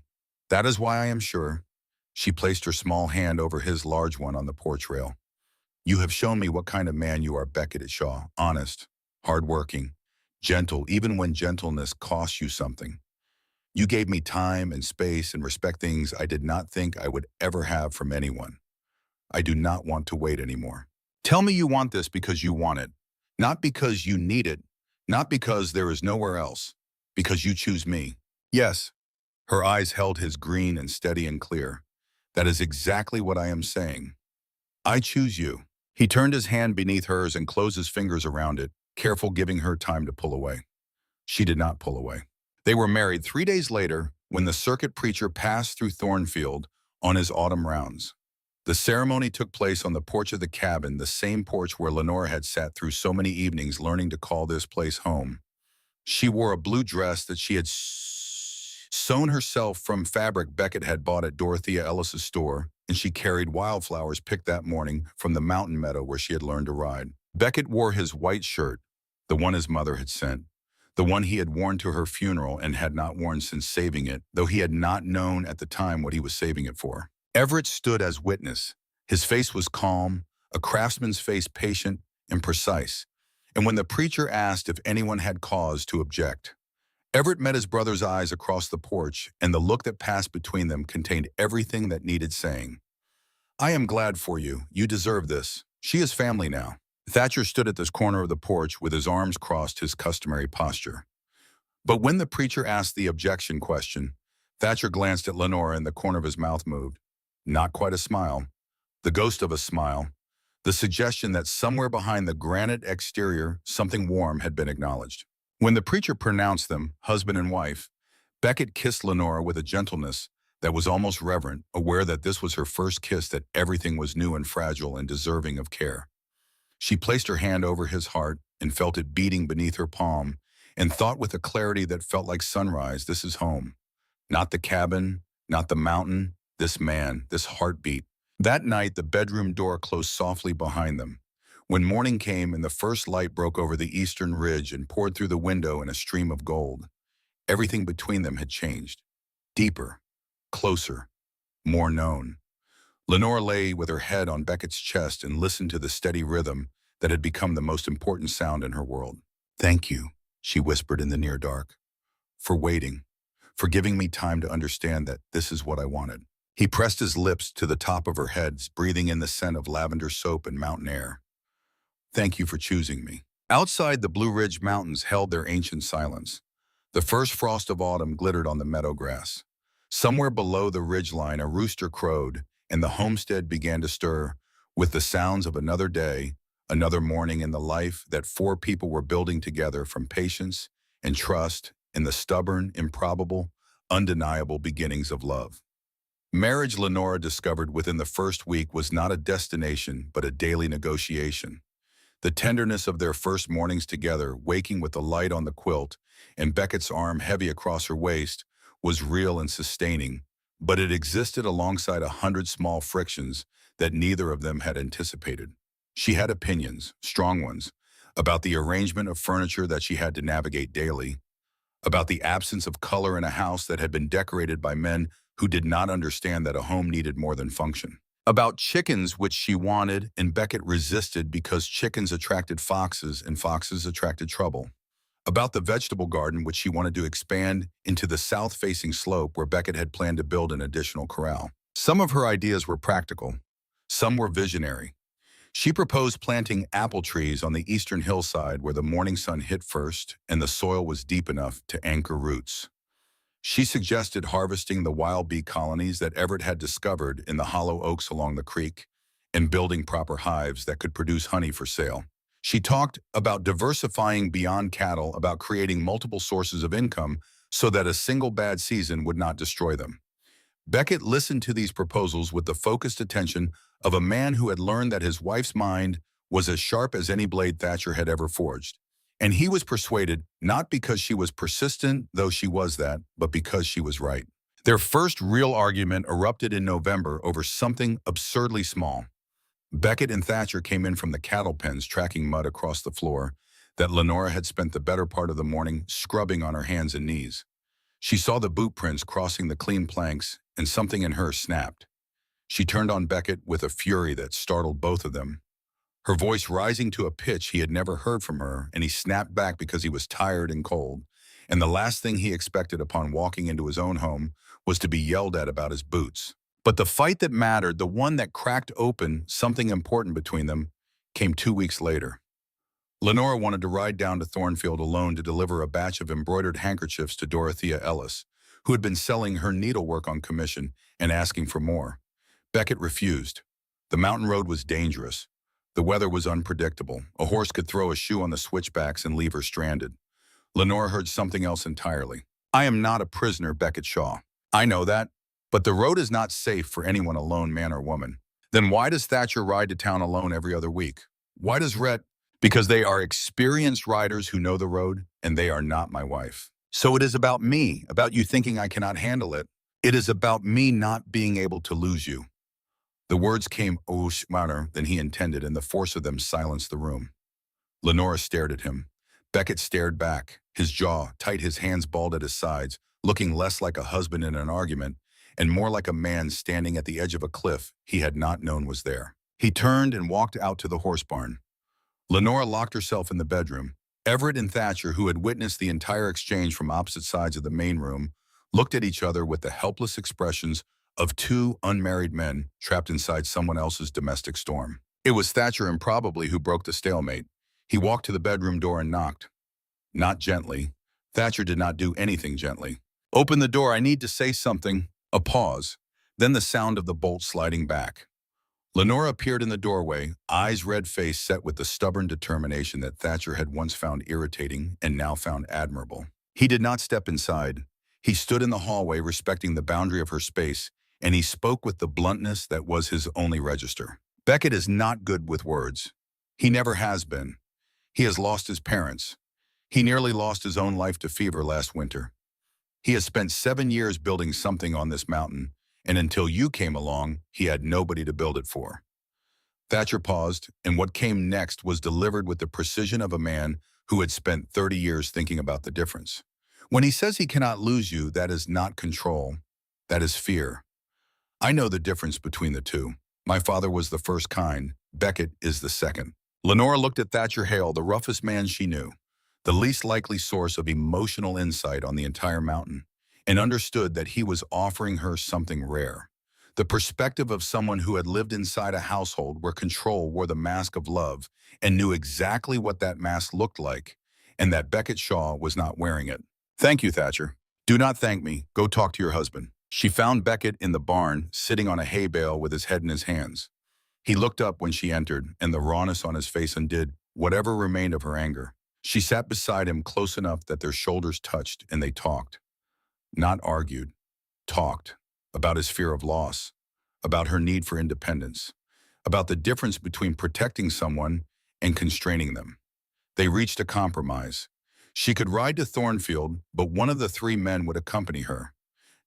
Speaker 1: That is why I am sure." She placed her small hand over his large one on the porch rail. "You have shown me what kind of man you are, Beckett Shaw. Honest, hardworking, gentle, even when gentleness costs you something. You gave me time and space and respect, things I did not think I would ever have from anyone. I do not want to wait anymore. Tell me you want this because you want it, not because you need it, not because there is nowhere else, because you choose me." "Yes." Her eyes held his, green and steady and clear. "That is exactly what I am saying. I choose you." He turned his hand beneath hers and closed his fingers around it, careful, giving her time to pull away. She did not pull away. They were married 3 days later when the circuit preacher passed through Thornfield on his autumn rounds. The ceremony took place on the porch of the cabin, the same porch where Lenora had sat through so many evenings learning to call this place home. She wore a blue dress that she had sewn herself from fabric Beckett had bought at Dorothea Ellis's store, and she carried wildflowers picked that morning from the mountain meadow where she had learned to ride. Beckett wore his white shirt, the one his mother had sent, the one he had worn to her funeral and had not worn since saving it, though he had not known at the time what he was saving it for. Everett stood as witness. His face was calm, a craftsman's face, patient and precise. And when the preacher asked if anyone had cause to object, Everett met his brother's eyes across the porch, and the look that passed between them contained everything that needed saying. "I am glad for you. You deserve this. She is family now." Thatcher stood at this corner of the porch with his arms crossed, his customary posture. But when the preacher asked the objection question, Thatcher glanced at Lenora and the corner of his mouth moved. Not quite a smile, the ghost of a smile, the suggestion that somewhere behind the granite exterior something warm had been acknowledged. When the preacher pronounced them husband and wife, Beckett kissed Lenora with a gentleness that was almost reverent, aware that this was her first kiss, that everything was new and fragile and deserving of care. She placed her hand over his heart and felt it beating beneath her palm, and thought with a clarity that felt like sunrise, this is home. Not the cabin, not the mountain, this man, this heartbeat. That night, the bedroom door closed softly behind them. When morning came and the first light broke over the eastern ridge and poured through the window in a stream of gold, everything between them had changed. Deeper, closer, more known. Lenore lay with her head on Beckett's chest and listened to the steady rhythm that had become the most important sound in her world. "Thank you," she whispered in the near dark, "for waiting, for giving me time to understand that this is what I wanted." He pressed his lips to the top of her head, breathing in the scent of lavender soap and mountain air. "Thank you for choosing me." Outside, the Blue Ridge Mountains held their ancient silence. The first frost of autumn glittered on the meadow grass. Somewhere below the ridgeline, a rooster crowed, and the homestead began to stir with the sounds of another day, another morning in the life that four people were building together from patience and trust in the stubborn, improbable, undeniable beginnings of love. Marriage, Lenora discovered within the first week, was not a destination but a daily negotiation. The tenderness of their first mornings together, waking with the light on the quilt and Beckett's arm heavy across her waist, was real and sustaining, but it existed alongside 100 small frictions that neither of them had anticipated. She had opinions, strong ones, about the arrangement of furniture that she had to navigate daily, about the absence of color in a house that had been decorated by men who did not understand that a home needed more than function, about chickens which she wanted and Beckett resisted because chickens attracted foxes and foxes attracted trouble, about the vegetable garden which she wanted to expand into the south-facing slope where Beckett had planned to build an additional corral. Some of her ideas were practical, some were visionary. She proposed planting apple trees on the eastern hillside where the morning sun hit first and the soil was deep enough to anchor roots. She suggested harvesting the wild bee colonies that Everett had discovered in the hollow oaks along the creek and building proper hives that could produce honey for sale. She talked about diversifying beyond cattle, about creating multiple sources of income so that a single bad season would not destroy them. Beckett listened to these proposals with the focused attention of a man who had learned that his wife's mind was as sharp as any blade Thatcher had ever forged. And he was persuaded not because she was persistent, though she was that, but because she was right. Their first real argument erupted in November over something absurdly small. Beckett and Thatcher came in from the cattle pens tracking mud across the floor that Lenora had spent the better part of the morning scrubbing on her hands and knees. She saw the boot prints crossing the clean planks, and something in her snapped. She turned on Beckett with a fury that startled both of them, her voice rising to a pitch he had never heard from her, and he snapped back because he was tired and cold, and the last thing he expected upon walking into his own home was to be yelled at about his boots. But the fight that mattered, the one that cracked open something important between them, came 2 weeks later. Lenora wanted to ride down to Thornfield alone to deliver a batch of embroidered handkerchiefs to Dorothea Ellis, who had been selling her needlework on commission and asking for more. Beckett refused. The mountain road was dangerous. The weather was unpredictable. A horse could throw a shoe on the switchbacks and leave her stranded. Lenora heard something else entirely. "I am not a prisoner, Beckett Shaw. I know that. But the road is not safe for anyone alone, man or woman. Then why does Thatcher ride to town alone every other week? Why does Rhett? Because they are experienced riders who know the road, and they are not my wife. So it is about me, about you thinking I cannot handle it. It is about me not being able to lose you." The words came louder than he intended, and the force of them silenced the room. Lenora stared at him. Beckett stared back, his jaw tight, his hands balled at his sides, looking less like a husband in an argument and more like a man standing at the edge of a cliff he had not known was there. He turned and walked out to the horse barn. Lenora locked herself in the bedroom. Everett and Thatcher, who had witnessed the entire exchange from opposite sides of the main room, looked at each other with the helpless expressions of two unmarried men trapped inside someone else's domestic storm. It was Thatcher improbably who broke the stalemate. He walked to the bedroom door and knocked. Not gently. Thatcher did not do anything gently. "Open the door, I need to say something." A pause, then the sound of the bolt sliding back. Lenora appeared in the doorway, eyes red-faced, set with the stubborn determination that Thatcher had once found irritating and now found admirable. He did not step inside. He stood in the hallway, respecting the boundary of her space, and he spoke with the bluntness that was his only register. "Beckett is not good with words. He never has been. He has lost his parents. He nearly lost his own life to fever last winter. He has spent 7 years building something on this mountain, and until you came along, he had nobody to build it for." Thatcher paused, and what came next was delivered with the precision of a man who had spent 30 years thinking about the difference. "When he says he cannot lose you, that is not control. That is fear. I know the difference between the two. My father was the first kind. Beckett is the second." Lenora looked at Thatcher Hale, the roughest man she knew, the least likely source of emotional insight on the entire mountain, and understood that he was offering her something rare. The perspective of someone who had lived inside a household where control wore the mask of love and knew exactly what that mask looked like, and that Beckett Shaw was not wearing it. "Thank you, Thatcher. Do not thank me. Go talk to your husband." She found Beckett in the barn, sitting on a hay bale with his head in his hands. He looked up when she entered, and the rawness on his face undid whatever remained of her anger. She sat beside him close enough that their shoulders touched, and they talked. Not argued. Talked. About his fear of loss. About her need for independence. About the difference between protecting someone and constraining them. They reached a compromise. She could ride to Thornfield, but one of the 3 men would accompany her.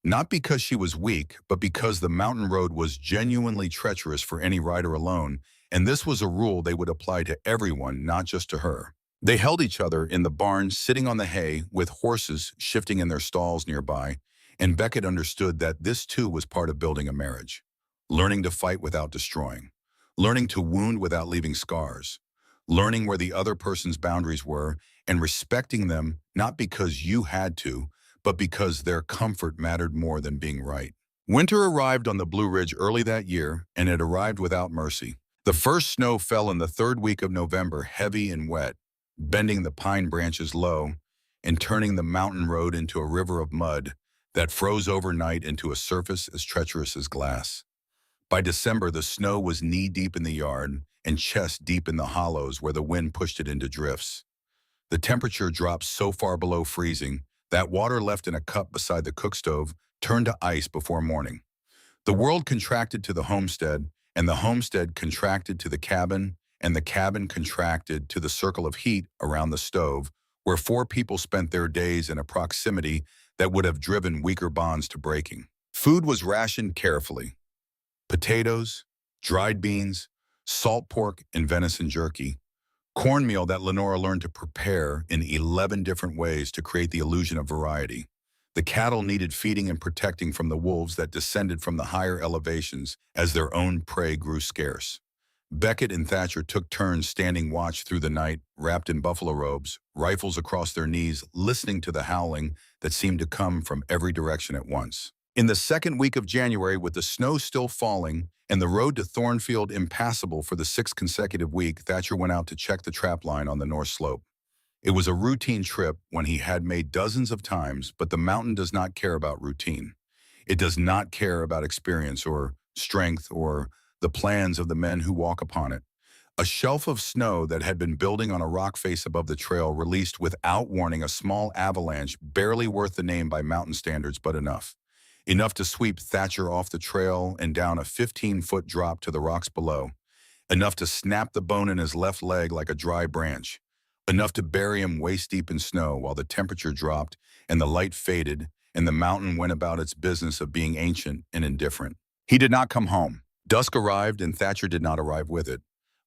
Speaker 1: Not because she was weak, but because the mountain road was genuinely treacherous for any rider alone, and this was a rule they would apply to everyone, not just to her. They held each other in the barn, sitting on the hay, with horses shifting in their stalls nearby, and Beckett understood that this too was part of building a marriage. Learning to fight without destroying. Learning to wound without leaving scars. Learning where the other person's boundaries were, and respecting them not because you had to, but because their comfort mattered more than being right. Winter arrived on the Blue Ridge early that year, and it arrived without mercy. The first snow fell in the third week of November, heavy and wet, bending the pine branches low and turning the mountain road into a river of mud that froze overnight into a surface as treacherous as glass. By December, the snow was knee-deep in the yard and chest-deep in the hollows where the wind pushed it into drifts. The temperature dropped so far below freezing that water left in a cup beside the cook stove turned to ice before morning. The world contracted to the homestead, and the homestead contracted to the cabin, and the cabin contracted to the circle of heat around the stove, where four people spent their days in a proximity that would have driven weaker bonds to breaking. Food was rationed carefully. Potatoes, dried beans, salt pork, and venison jerky. Cornmeal that Lenora learned to prepare in 11 different ways to create the illusion of variety. The cattle needed feeding and protecting from the wolves that descended from the higher elevations as their own prey grew scarce. Beckett and Thatcher took turns standing watch through the night, wrapped in buffalo robes, rifles across their knees, listening to the howling that seemed to come from every direction at once. In the second week of January, with the snow still falling and the road to Thornfield impassable for the sixth consecutive week, Thatcher went out to check the trap line on the north slope. It was a routine trip when he had made dozens of times, but the mountain does not care about routine. It does not care about experience or strength or the plans of the men who walk upon it. A shelf of snow that had been building on a rock face above the trail released without warning a small avalanche, barely worth the name by mountain standards, but enough. Enough to sweep Thatcher off the trail and down a 15-foot drop to the rocks below. Enough to snap the bone in his left leg like a dry branch. Enough to bury him waist-deep in snow while the temperature dropped and the light faded and the mountain went about its business of being ancient and indifferent. He did not come home. Dusk arrived and Thatcher did not arrive with it.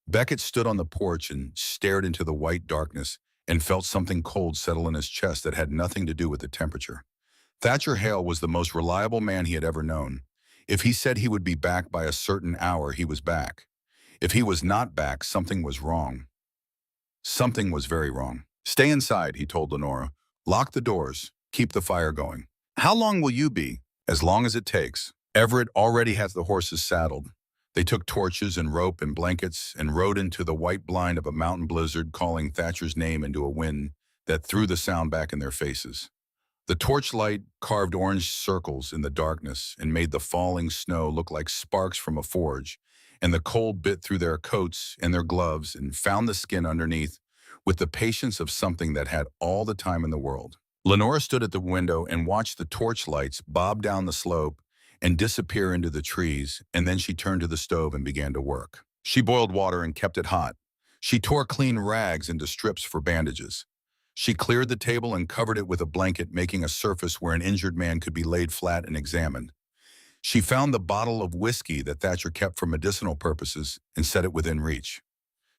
Speaker 1: Beckett stood on the porch and stared into the white darkness and felt something cold settle in his chest that had nothing to do with the temperature. Thatcher Hale was the most reliable man he had ever known. If he said he would be back by a certain hour, he was back. If he was not back, something was wrong. Something was very wrong. "Stay inside," he told Lenora. "Lock the doors. Keep the fire going." "How long will you be?" "As long as it takes." Everett already had the horses saddled. They took torches and rope and blankets and rode into the white blind of a mountain blizzard, calling Thatcher's name into a wind that threw the sound back in their faces. The torchlight carved orange circles in the darkness and made the falling snow look like sparks from a forge, and the cold bit through their coats and their gloves and found the skin underneath with the patience of something that had all the time in the world. Lenora stood at the window and watched the torchlights bob down the slope and disappear into the trees, and then she turned to the stove and began to work. She boiled water and kept it hot. She tore clean rags into strips for bandages. She cleared the table and covered it with a blanket, making a surface where an injured man could be laid flat and examined. She found the bottle of whiskey that Thatcher kept for medicinal purposes and set it within reach.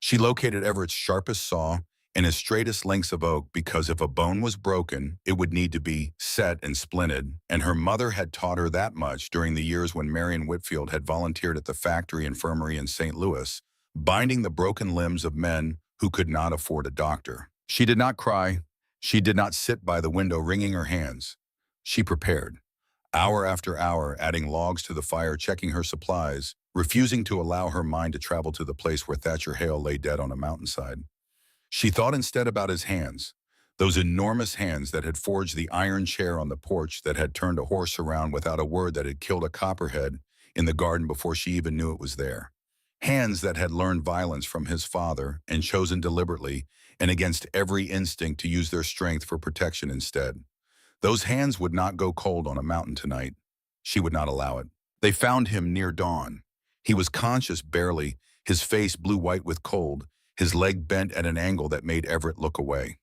Speaker 1: She located Everett's sharpest saw and his straightest lengths of oak because if a bone was broken, it would need to be set and splinted, and her mother had taught her that much during the years when Marion Whitfield had volunteered at the factory infirmary in St. Louis, binding the broken limbs of men who could not afford a doctor. She did not cry. She did not sit by the window wringing her hands. She prepared. Hour after hour, adding logs to the fire, checking her supplies, refusing to allow her mind to travel to the place where Thatcher Hale lay dead on a mountainside. She thought instead about his hands, those enormous hands that had forged the iron chair on the porch, that had turned a horse around without a word, that had killed a copperhead in the garden before she even knew it was there. Hands that had learned violence from his father and chosen deliberately and against every instinct to use their strength for protection instead. Those hands would not go cold on a mountain tonight. She would not allow it. They found him near dawn. He was conscious barely, his face blue-white with cold, his leg bent at an angle that made Everett look away.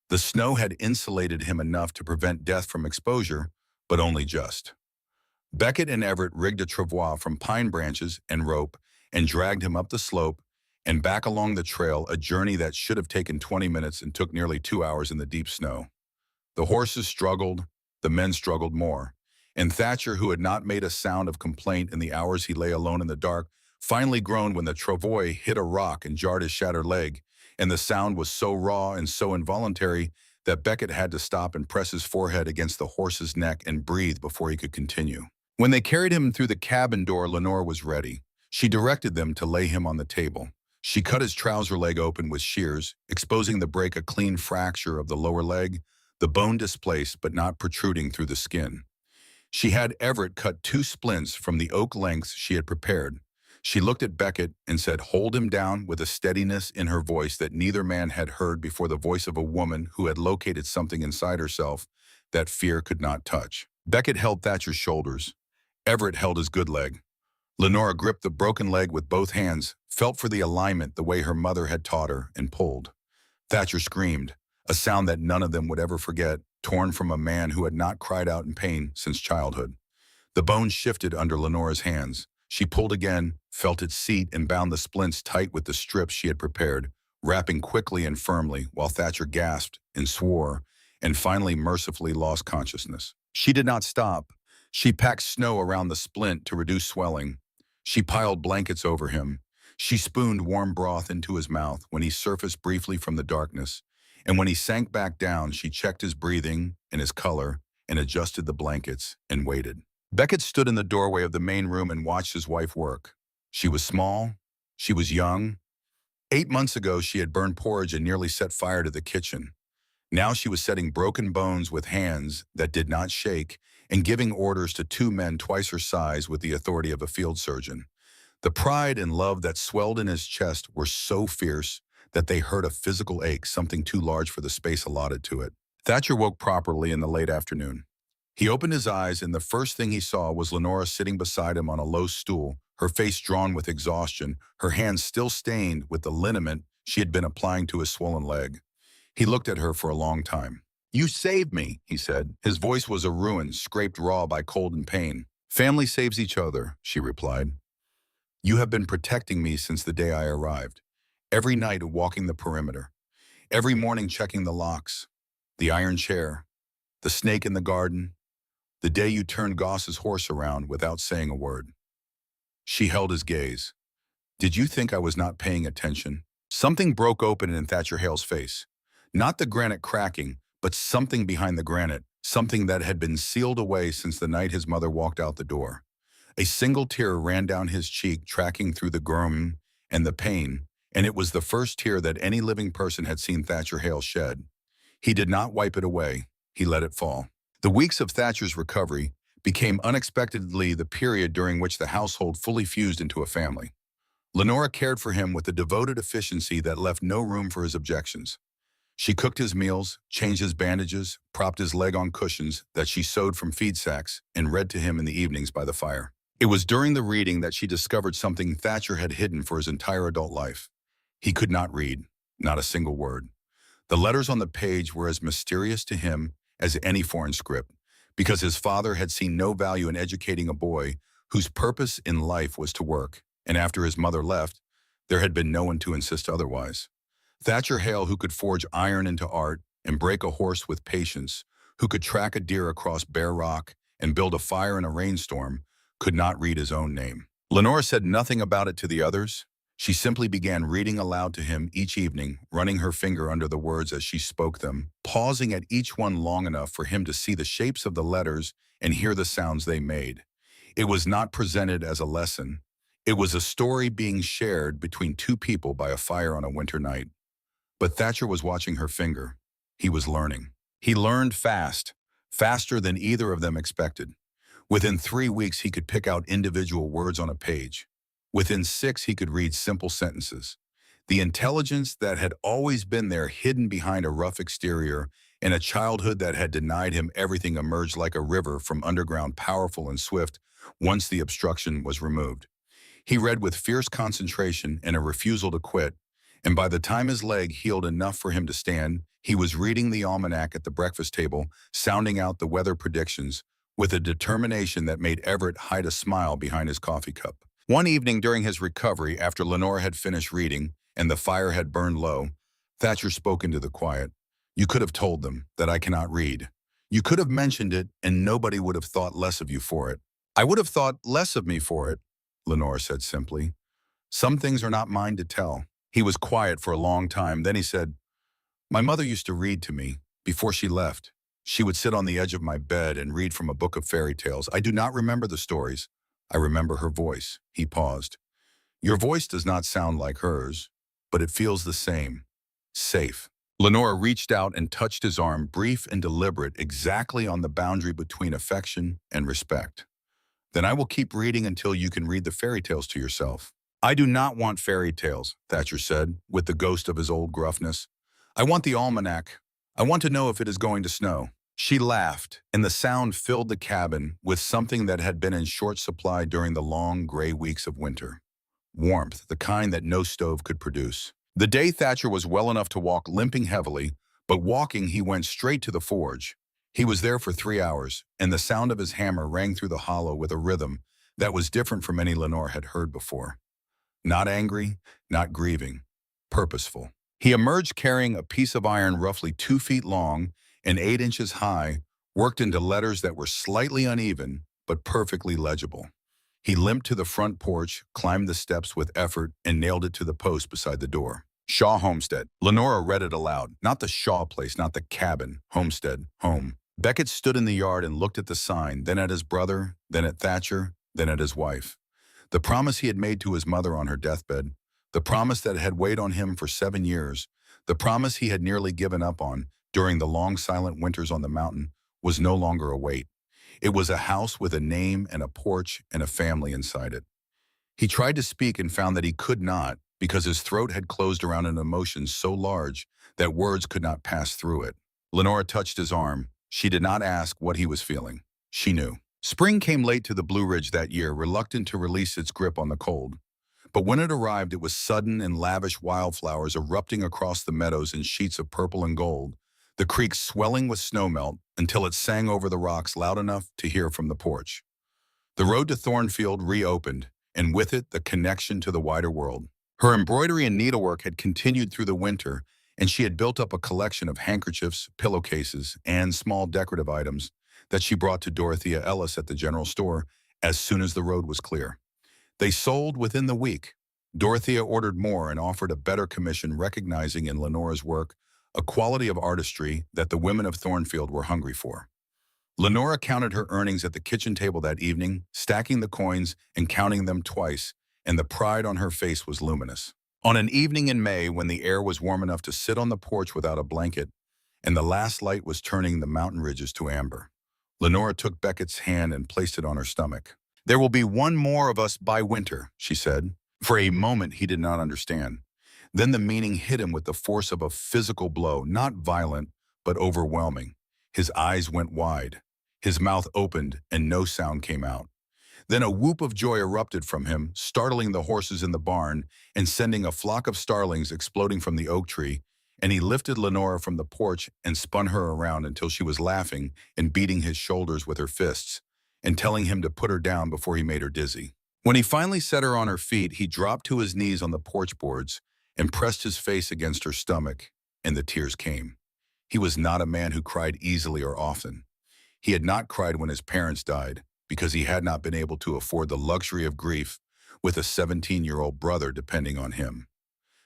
Speaker 1: The snow had insulated him enough to prevent death from exposure, but only just. Beckett and Everett rigged a travois from pine branches and rope and dragged him up the slope and back along the trail, a journey that should have taken 20 minutes and took nearly 2 hours in the deep snow. The horses struggled, the men struggled more, and Thatcher, who had not made a sound of complaint in the hours he lay alone in the dark, finally groaned when the travois hit a rock and jarred his shattered leg, and the sound was so raw and so involuntary that Beckett had to stop and press his forehead against the horse's neck and breathe before he could continue. When they carried him through the cabin door, Lenore was ready. She directed them to lay him on the table. She cut his trouser leg open with shears, exposing the break a clean fracture of the lower leg, the bone displaced but not protruding through the skin. She had Everett cut 2 splints from the oak lengths she had prepared. She looked at Beckett and said, "Hold him down," with a steadiness in her voice that neither man had heard before, the voice of a woman who had located something inside herself that fear could not touch. Beckett held Thatcher's shoulders. Everett held his good leg. Lenora gripped the broken leg with both hands, felt for the alignment the way her mother had taught her, and pulled. Thatcher screamed, a sound that none of them would ever forget, torn from a man who had not cried out in pain since childhood. The bone shifted under Lenora's hands. She pulled again, felt its seat, and bound the splints tight with the strips she had prepared, wrapping quickly and firmly, while Thatcher gasped and swore, and finally mercifully lost consciousness. She did not stop. She packed snow around the splint to reduce swelling. She piled blankets over him. She spooned warm broth into his mouth when he surfaced briefly from the darkness, and when he sank back down, she checked his breathing and his color and adjusted the blankets and waited. Beckett stood in the doorway of the main room and watched his wife work. She was small. She was young. 8 months ago, she had burned porridge and nearly set fire to the kitchen. Now she was setting broken bones with hands that did not shake and giving orders to 2 men twice her size with the authority of a field surgeon. The pride and love that swelled in his chest were so fierce that they hurt a physical ache, something too large for the space allotted to it. Thatcher woke properly in the late afternoon. He opened his eyes, and the first thing he saw was Lenora sitting beside him on a low stool, her face drawn with exhaustion, her hands still stained with the liniment she had been applying to his swollen leg. He looked at her for a long time. "You saved me," he said. His voice was a ruin, scraped raw by cold and pain. "Family saves each other," she replied. "You have been protecting me since the day I arrived. Every night walking the perimeter. Every morning checking the locks, the iron chair, the snake in the garden, the day you turned Goss's horse around without saying a word." She held his gaze. "Did you think I was not paying attention?" Something broke open in Thatcher Hale's face. Not the granite cracking, but something behind the granite, something that had been sealed away since the night his mother walked out the door. A single tear ran down his cheek, tracking through the gloom and the pain, and it was the first tear that any living person had seen Thatcher Hale shed. He did not wipe it away. He let it fall. The weeks of Thatcher's recovery became unexpectedly the period during which the household fully fused into a family. Lenora cared for him with a devoted efficiency that left no room for his objections. She cooked his meals, changed his bandages, propped his leg on cushions that she sewed from feed sacks, and read to him in the evenings by the fire. It was during the reading that she discovered something Thatcher had hidden for his entire adult life. He could not read, not a single word. The letters on the page were as mysterious to him as any foreign script, because his father had seen no value in educating a boy whose purpose in life was to work, and after his mother left, there had been no one to insist otherwise. Thatcher Hale, who could forge iron into art and break a horse with patience, who could track a deer across bare rock and build a fire in a rainstorm, could not read his own name. Lenora said nothing about it to the others. She simply began reading aloud to him each evening, running her finger under the words as she spoke them, pausing at each one long enough for him to see the shapes of the letters and hear the sounds they made. It was not presented as a lesson. It was a story being shared between 2 people by a fire on a winter night. But Thatcher was watching her finger. He was learning. He learned fast, faster than either of them expected. Within 3 weeks, he could pick out individual words on a page. Within 6, he could read simple sentences. The intelligence that had always been there, hidden behind a rough exterior, and a childhood that had denied him everything, emerged like a river from underground, powerful and swift, once the obstruction was removed. He read with fierce concentration and a refusal to quit, and by the time his leg healed enough for him to stand, he was reading the almanac at the breakfast table, sounding out the weather predictions, with a determination that made Everett hide a smile behind his coffee cup. One evening during his recovery, after Lenora had finished reading and the fire had burned low, Thatcher spoke into the quiet. "You could have told them that I cannot read. You could have mentioned it, and nobody would have thought less of you for it." "I would have thought less of me for it," Lenora said simply. "Some things are not mine to tell." He was quiet for a long time. Then he said, "My mother used to read to me before she left. She would sit on the edge of my bed and read from a book of fairy tales. I do not remember the stories. I remember her voice." He paused. "Your voice does not sound like hers, but it feels the same. Safe." Lenora reached out and touched his arm, brief and deliberate, exactly on the boundary between affection and respect. "Then I will keep reading until you can read the fairy tales to yourself." "I do not want fairy tales," Thatcher said, with the ghost of his old gruffness. "I want the almanac. I want to know if it is going to snow." She laughed, and the sound filled the cabin with something that had been in short supply during the long, gray weeks of winter. Warmth, the kind that no stove could produce. The day Thatcher was well enough to walk, limping heavily, but walking he went straight to the forge. He was there for 3 hours, and the sound of his hammer rang through the hollow with a rhythm that was different from any Lenore had heard before. Not angry, not grieving, purposeful. He emerged carrying a piece of iron roughly 2 feet long and 8 inches high, worked into letters that were slightly uneven but perfectly legible. He limped to the front porch, climbed the steps with effort, and nailed it to the post beside the door. Shaw Homestead. Lenora read it aloud. Not the Shaw place, not the cabin. Homestead. Home. Beckett stood in the yard and looked at the sign, then at his brother, then at Thatcher, then at his wife. The promise he had made to his mother on her deathbed, the promise that had weighed on him for 7 years, the promise he had nearly given up on during the long silent winters on the mountain, was no longer a weight. It was a house with a name and a porch and a family inside it. He tried to speak and found that he could not because his throat had closed around an emotion so large that words could not pass through it. Lenora touched his arm. She did not ask what he was feeling. She knew. Spring came late to the Blue Ridge that year, reluctant to release its grip on the cold. But when it arrived, it was sudden and lavish, wildflowers erupting across the meadows in sheets of purple and gold, the creek swelling with snowmelt until it sang over the rocks loud enough to hear from the porch. The road to Thornfield reopened, and with it the connection to the wider world. Her embroidery and needlework had continued through the winter, and she had built up a collection of handkerchiefs, pillowcases, and small decorative items that she brought to Dorothea Ellis at the general store as soon as the road was clear. They sold within the week. Dorothea ordered more and offered a better commission, recognizing in Lenora's work a quality of artistry that the women of Thornfield were hungry for. Lenora counted her earnings at the kitchen table that evening, stacking the coins and counting them twice, and the pride on her face was luminous. On an evening in May, when the air was warm enough to sit on the porch without a blanket, and the last light was turning the mountain ridges to amber, Lenora took Beckett's hand and placed it on her stomach. "There will be one more of us by winter," she said. For a moment, he did not understand. Then the meaning hit him with the force of a physical blow, not violent, but overwhelming. His eyes went wide. His mouth opened, and no sound came out. Then a whoop of joy erupted from him, startling the horses in the barn and sending a flock of starlings exploding from the oak tree, and he lifted Lenora from the porch and spun her around until she was laughing and beating his shoulders with her fists and telling him to put her down before he made her dizzy. When he finally set her on her feet, he dropped to his knees on the porch boards and pressed his face against her stomach, and the tears came. He was not a man who cried easily or often. He had not cried when his parents died because he had not been able to afford the luxury of grief with a 17-year-old brother depending on him.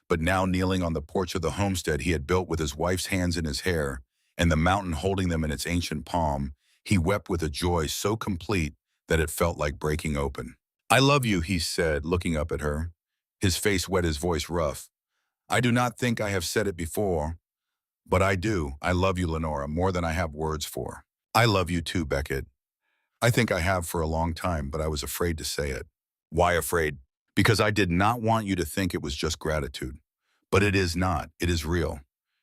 Speaker 1: But now, kneeling on the porch of the homestead he had built with his wife's hands in his hair and the mountain holding them in its ancient palm, he wept with a joy so complete that it felt like breaking open. "I love you," he said, looking up at her. His face wet, his voice rough. "I do not think I have said it before, but I do. I love you, Lenora, more than I have words for." "I love you too, Beckett. I think I have for a long time, but I was afraid to say it." "Why afraid?" "Because I did not want you to think it was just gratitude. But it is not. It is real.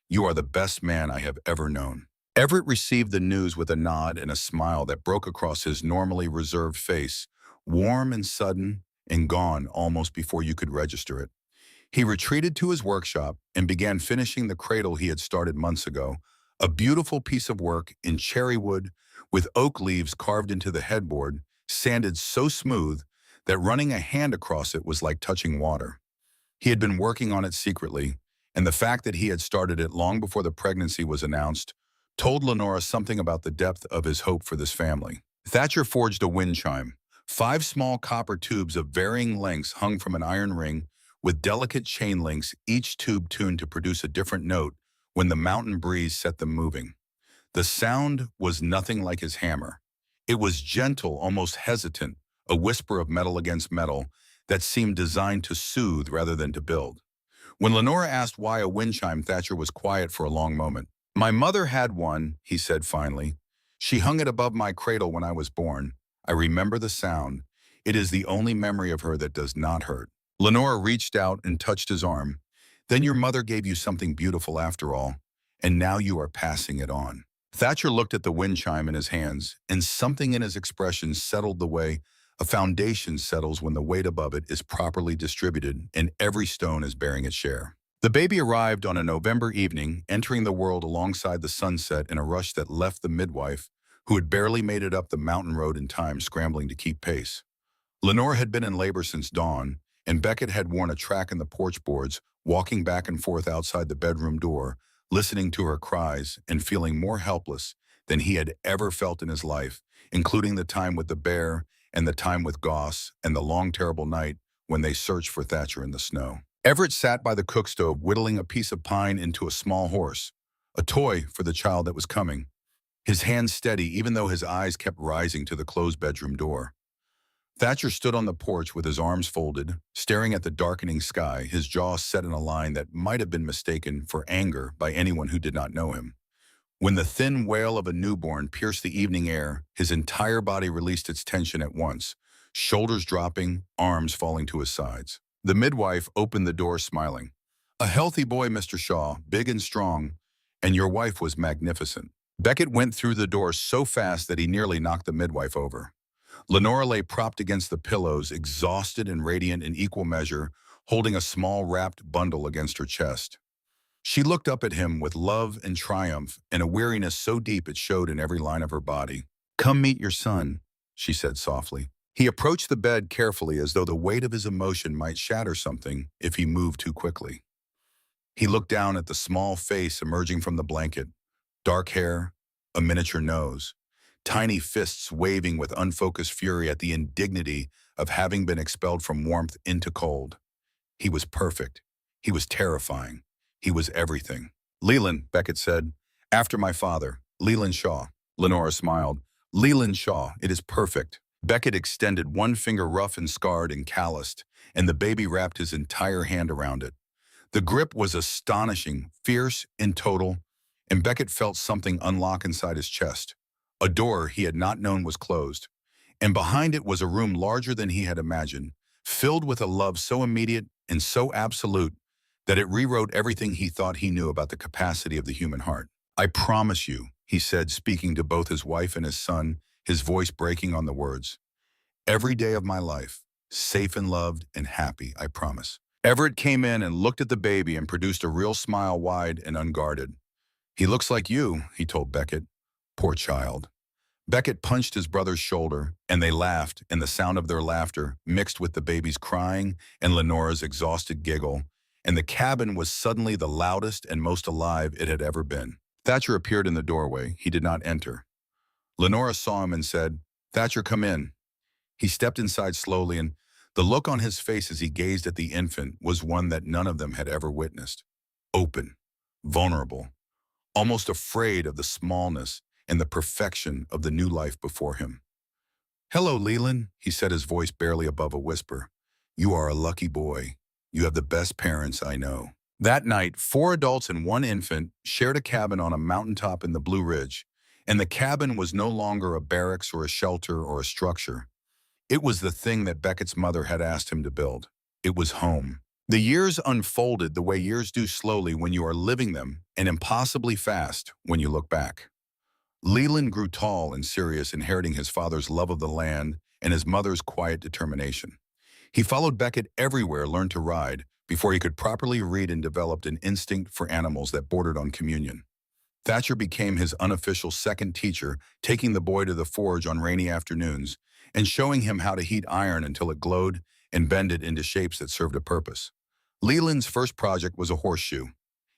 Speaker 1: You are the best man I have ever known." Everett received the news with a nod and a smile that broke across his normally reserved face, warm and sudden and gone almost before you could register it. He retreated to his workshop and began finishing the cradle he had started months ago, a beautiful piece of work in cherry wood with oak leaves carved into the headboard, sanded so smooth that running a hand across it was like touching water. He had been working on it secretly, and the fact that he had started it long before the pregnancy was announced told Lenora something about the depth of his hope for this family. Thatcher forged a wind chime. 5 small copper tubes of varying lengths hung from an iron ring with delicate chain links, each tube tuned to produce a different note when the mountain breeze set them moving. The sound was nothing like his hammer. It was gentle, almost hesitant, a whisper of metal against metal that seemed designed to soothe rather than to build. When Lenora asked why a wind chime, Thatcher was quiet for a long moment. "My mother had one," he said finally. "She hung it above my cradle when I was born. I remember the sound. It is the only memory of her that does not hurt." Lenora reached out and touched his arm. "Then your mother gave you something beautiful after all, and now you are passing it on." Thatcher looked at the wind chime in his hands, and something in his expression settled the way a foundation settles when the weight above it is properly distributed and every stone is bearing its share. The baby arrived on a November evening, entering the world alongside the sunset in a rush that left the midwife, who had barely made it up the mountain road in time, scrambling to keep pace. Lenore had been in labor since dawn, and Beckett had worn a track in the porch boards, walking back and forth outside the bedroom door, listening to her cries and feeling more helpless than he had ever felt in his life, including the time with the bear and the time with Goss and the long, terrible night when they searched for Thatcher in the snow. Everett sat by the cook stove, whittling a piece of pine into a small horse, a toy for the child that was coming, his hands steady even though his eyes kept rising to the closed bedroom door. Thatcher stood on the porch with his arms folded, staring at the darkening sky, his jaw set in a line that might have been mistaken for anger by anyone who did not know him. When the thin wail of a newborn pierced the evening air, his entire body released its tension at once, shoulders dropping, arms falling to his sides. The midwife opened the door smiling. "A healthy boy, Mr. Shaw, big and strong, and your wife was magnificent." Beckett went through the door so fast that he nearly knocked the midwife over. Lenora lay propped against the pillows, exhausted and radiant in equal measure, holding a small wrapped bundle against her chest. She looked up at him with love and triumph and a weariness so deep it showed in every line of her body. "Come meet your son," she said softly. He approached the bed carefully as though the weight of his emotion might shatter something if he moved too quickly. He looked down at the small face emerging from the blanket, dark hair, a miniature nose, tiny fists waving with unfocused fury at the indignity of having been expelled from warmth into cold. He was perfect. He was terrifying. He was everything. "Leland," Beckett said. "After my father. Leland Shaw." Lenora smiled. "Leland Shaw, it is perfect." Beckett extended one finger, rough and scarred and calloused, and the baby wrapped his entire hand around it. The grip was astonishing, fierce and total, and Beckett felt something unlock inside his chest. A door he had not known was closed, and behind it was a room larger than he had imagined, filled with a love so immediate and so absolute that it rewrote everything he thought he knew about the capacity of the human heart. "I promise you," he said, speaking to both his wife and his son, his voice breaking on the words, "every day of my life, safe and loved and happy, I promise." Everett came in and looked at the baby and produced a real smile, wide and unguarded. "He looks like you," he told Beckett. "Poor child." Beckett punched his brother's shoulder, and they laughed, and the sound of their laughter mixed with the baby's crying and Lenora's exhausted giggle, and the cabin was suddenly the loudest and most alive it had ever been. Thatcher appeared in the doorway. He did not enter. Lenora saw him and said, "Thatcher, come in." He stepped inside slowly, and the look on his face as he gazed at the infant was one that none of them had ever witnessed. Open, vulnerable, almost afraid of the smallness and the perfection of the new life before him. "Hello, Leland," he said, his voice barely above a whisper. "You are a lucky boy. You have the best parents I know." That night, 4 adults and 1 infant shared a cabin on a mountaintop in the Blue Ridge, and the cabin was no longer a barracks or a shelter or a structure. It was the thing that Beckett's mother had asked him to build. It was home. The years unfolded the way years do, slowly when you are living them, and impossibly fast when you look back. Leland grew tall and serious, inheriting his father's love of the land and his mother's quiet determination. He followed Beckett everywhere, learned to ride, before he could properly read, and developed an instinct for animals that bordered on communion. Thatcher became his unofficial second teacher, taking the boy to the forge on rainy afternoons and showing him how to heat iron until it glowed and bend it into shapes that served a purpose. Leland's first project was a horseshoe.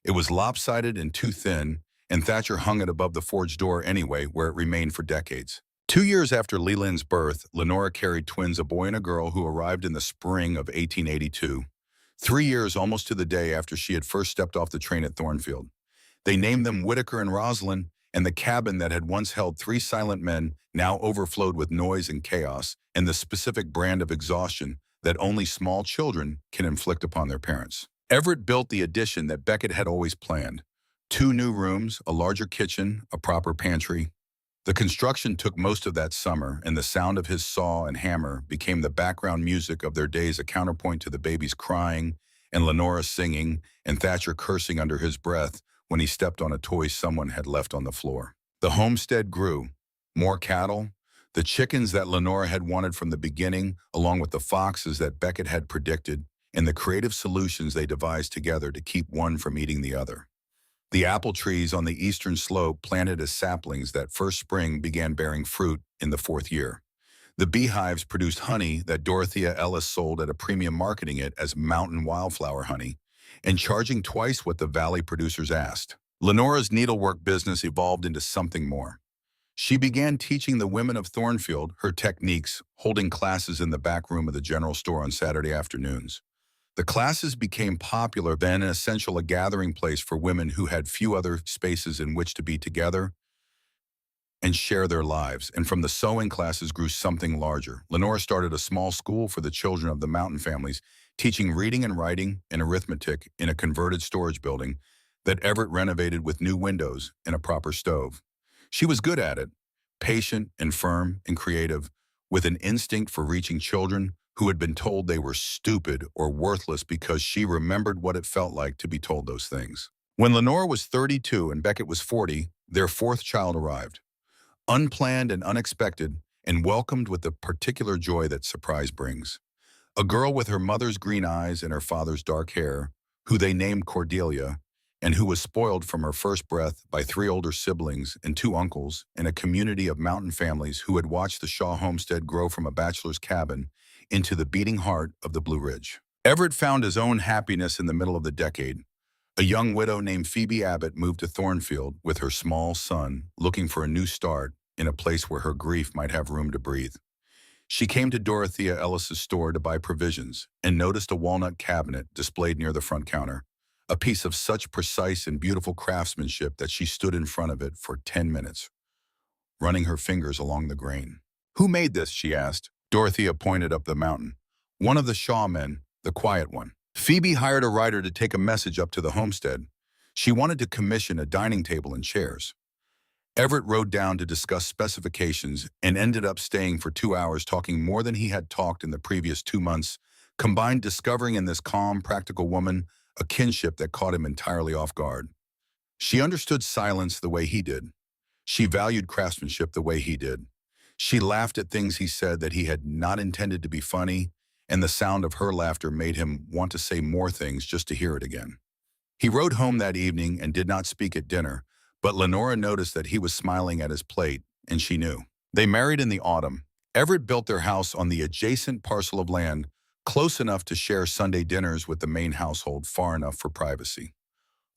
Speaker 1: It was lopsided and too thin, and Thatcher hung it above the forge door anyway, where it remained for decades. 2 years after Leland's birth, Lenora carried twins, a boy and a girl, who arrived in the spring of 1882. 3 years almost to the day after she had first stepped off the train at Thornfield. They named them Whitaker and Rosalind, and the cabin that had once held three silent men now overflowed with noise and chaos and the specific brand of exhaustion that only small children can inflict upon their parents. Everett built the addition that Beckett had always planned. 2 new rooms, a larger kitchen, a proper pantry. The construction took most of that summer, and the sound of his saw and hammer became the background music of their days, a counterpoint to the babies crying and Lenora singing and Thatcher cursing under his breath when he stepped on a toy someone had left on the floor. The homestead grew. More cattle, the chickens that Lenora had wanted from the beginning, along with the foxes that Beckett had predicted, and the creative solutions they devised together to keep one from eating the other. The apple trees on the eastern slope, planted as saplings that first spring, began bearing fruit in the 4th year. The beehives produced honey that Dorothea Ellis sold at a premium, marketing it as mountain wildflower honey and charging twice what the valley producers asked. Lenora's needlework business evolved into something more. She began teaching the women of Thornfield her techniques, holding classes in the back room of the general store on Saturday afternoons. The classes became popular, then essential, a gathering place for women who had few other spaces in which to be together and share their lives. And from the sewing classes grew something larger. Lenora started a small school for the children of the mountain families, teaching reading and writing and arithmetic in a converted storage building that Everett renovated with new windows and a proper stove. She was good at it, patient and firm and creative, with an instinct for reaching children who had been told they were stupid or worthless, because she remembered what it felt like to be told those things. When Lenora was 32 and Beckett was 40, their 4th child arrived. Unplanned and unexpected, and welcomed with the particular joy that surprise brings. A girl with her mother's green eyes and her father's dark hair, who they named Cordelia, and who was spoiled from her first breath by 3 older siblings and 2 uncles and a community of mountain families who had watched the Shaw homestead grow from a bachelor's cabin into the beating heart of the Blue Ridge. Everett found his own happiness in the middle of the decade. A young widow named Phoebe Abbott moved to Thornfield with her small son, looking for a new start in a place where her grief might have room to breathe. She came to Dorothea Ellis's store to buy provisions and noticed a walnut cabinet displayed near the front counter, a piece of such precise and beautiful craftsmanship that she stood in front of it for 10 minutes, running her fingers along the grain. "Who made this?" she asked. Dorothea pointed up the mountain. "One of the Shaw men, the quiet one." Phoebe hired a writer to take a message up to the homestead. She wanted to commission a dining table and chairs. Everett rode down to discuss specifications and ended up staying for 2 hours, talking more than he had talked in the previous 2 months, combined discovering in this calm, practical woman a kinship that caught him entirely off guard. She understood silence the way he did. She valued craftsmanship the way he did. She laughed at things he said that he had not intended to be funny, and the sound of her laughter made him want to say more things just to hear it again. He rode home that evening and did not speak at dinner, but Lenora noticed that he was smiling at his plate, and she knew. They married in the autumn. Everett built their house on the adjacent parcel of land, close enough to share Sunday dinners with the main household, far enough for privacy.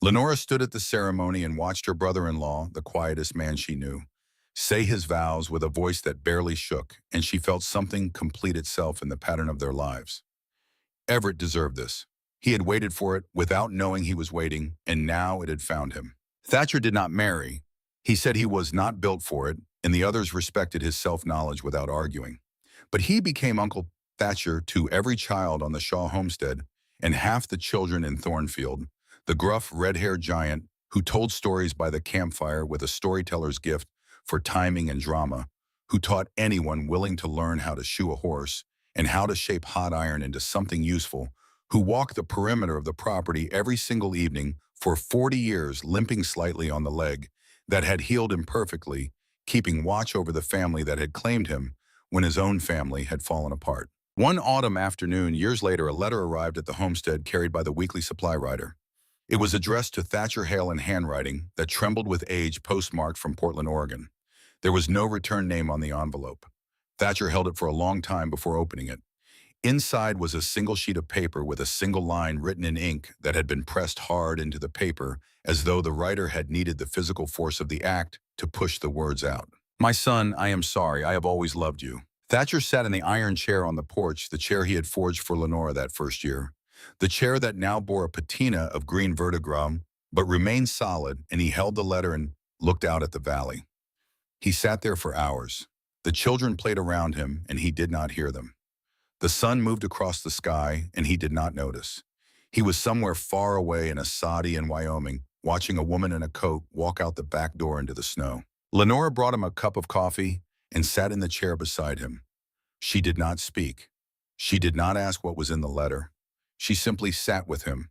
Speaker 1: Lenora stood at the ceremony and watched her brother-in-law, the quietest man she knew, say his vows with a voice that barely shook, and she felt something complete itself in the pattern of their lives. Everett deserved this. He had waited for it without knowing he was waiting, and now it had found him. Thatcher did not marry. He said he was not built for it, and the others respected his self-knowledge without arguing. But he became Uncle Thatcher to every child on the Shaw homestead and half the children in Thornfield, the gruff, red-haired giant who told stories by the campfire with a storyteller's gift for timing and drama, who taught anyone willing to learn how to shoe a horse and how to shape hot iron into something useful, who walked the perimeter of the property every single evening for 40 years, limping slightly on the leg that had healed imperfectly, keeping watch over the family that had claimed him when his own family had fallen apart. One autumn afternoon, years later, a letter arrived at the homestead carried by the weekly supply rider. It was addressed to Thatcher Hale in handwriting that trembled with age, postmarked from Portland, Oregon. There was no return name on the envelope. Thatcher held it for a long time before opening it. Inside was a single sheet of paper with a single line written in ink that had been pressed hard into the paper, as though the writer had needed the physical force of the act to push the words out. "My son, I am sorry. I have always loved you." Thatcher sat in the iron chair on the porch, the chair he had forged for Lenora that first year. The chair that now bore a patina of green verdigris, but remained solid, and he held the letter and looked out at the valley. He sat there for hours. The children played around him, and he did not hear them. The sun moved across the sky, and he did not notice. He was somewhere far away in a soddy in Wyoming, watching a woman in a coat walk out the back door into the snow. Lenora brought him a cup of coffee and sat in the chair beside him. She did not speak. She did not ask what was in the letter. She simply sat with him,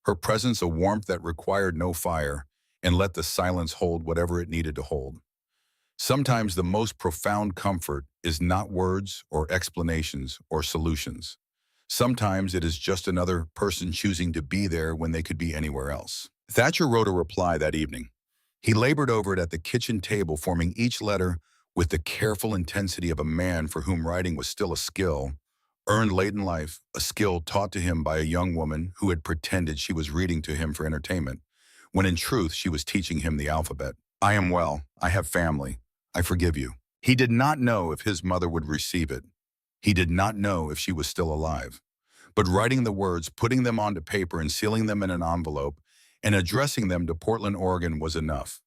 Speaker 1: her presence a warmth that required no fire, and let the silence hold whatever it needed to hold. Sometimes the most profound comfort is not words or explanations or solutions. Sometimes it is just another person choosing to be there when they could be anywhere else. Thatcher wrote a reply that evening. He labored over it at the kitchen table, forming each letter with the careful intensity of a man for whom writing was still a skill, earned late in life, a skill taught to him by a young woman who had pretended she was reading to him for entertainment, when in truth she was teaching him the alphabet. I am well. I have family. I forgive you. He did not know if his mother would receive it. He did not know if she was still alive. But writing the words, putting them onto paper and sealing them in an envelope, and addressing them to Portland, Oregon was enough.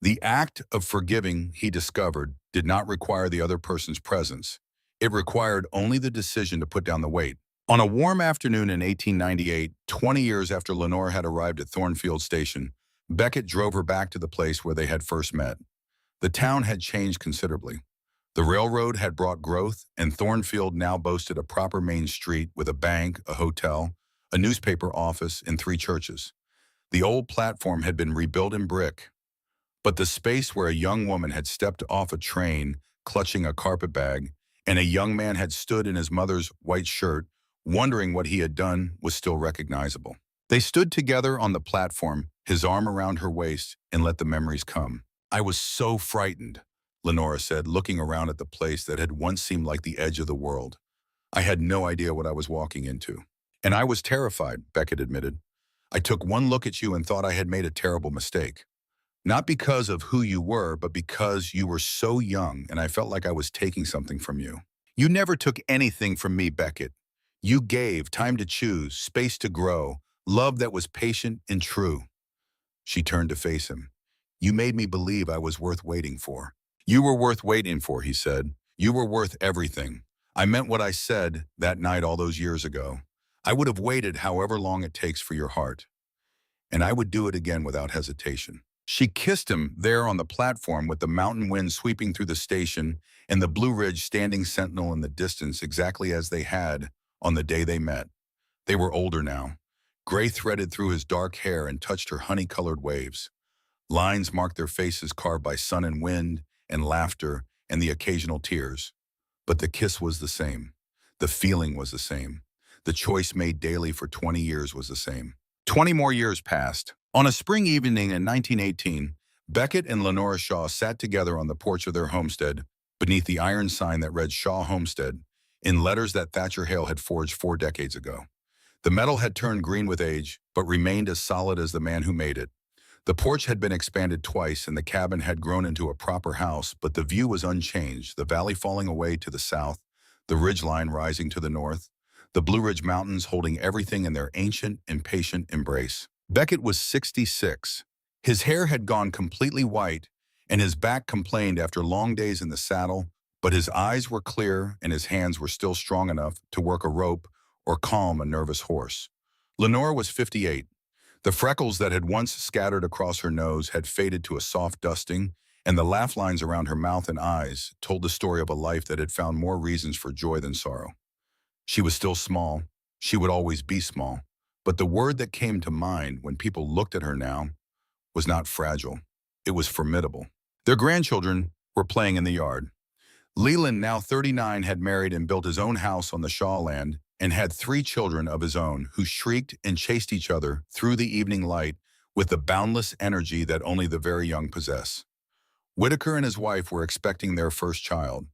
Speaker 1: The act of forgiving, he discovered, did not require the other person's presence. It required only the decision to put down the weight. On a warm afternoon in 1898, 20 years after Lenore had arrived at Thornfield Station, Beckett drove her back to the place where they had first met. The town had changed considerably. The railroad had brought growth, and Thornfield now boasted a proper main street with a bank, a hotel, a newspaper office, and 3 churches. The old platform had been rebuilt in brick, but the space where a young woman had stepped off a train, clutching a carpet bag, and a young man had stood in his mother's white shirt, wondering what he had done, was still recognizable. They stood together on the platform, his arm around her waist, and let the memories come. I was so frightened, Lenora said, looking around at the place that had once seemed like the edge of the world. I had no idea what I was walking into. And I was terrified, Beckett admitted. I took one look at you and thought I had made a terrible mistake. Not because of who you were, but because you were so young and I felt like I was taking something from you. You never took anything from me, Beckett. You gave time to choose, space to grow, love that was patient and true. She turned to face him. You made me believe I was worth waiting for. You were worth waiting for, he said. You were worth everything. I meant what I said that night all those years ago. I would have waited however long it takes for your heart. And I would do it again without hesitation. She kissed him there on the platform with the mountain wind sweeping through the station and the Blue Ridge standing sentinel in the distance exactly as they had on the day they met. They were older now. Gray threaded through his dark hair and touched her honey-colored waves. Lines marked their faces carved by sun and wind and laughter and the occasional tears. But the kiss was the same. The feeling was the same. The choice made daily for 20 years was the same. 20 more years passed. On a spring evening in 1918, Beckett and Lenora Shaw sat together on the porch of their homestead beneath the iron sign that read Shaw Homestead in letters that Thatcher Hale had forged 4 decades ago. The metal had turned green with age, but remained as solid as the man who made it. The porch had been expanded twice and the cabin had grown into a proper house, but the view was unchanged, the valley falling away to the south, the ridgeline rising to the north, the Blue Ridge Mountains holding everything in their ancient and patient embrace. Beckett was 66. His hair had gone completely white, and his back complained after long days in the saddle, but his eyes were clear and his hands were still strong enough to work a rope or calm a nervous horse. Lenore was 58. The freckles that had once scattered across her nose had faded to a soft dusting, and the laugh lines around her mouth and eyes told the story of a life that had found more reasons for joy than sorrow. She was still small. She would always be small. But the word that came to mind when people looked at her now was not fragile. It was formidable. Their grandchildren were playing in the yard. Leland, now 39, had married and built his own house on the Shaw land and had 3 children of his own who shrieked and chased each other through the evening light with the boundless energy that only the very young possess. Whitaker and his wife were expecting their first child.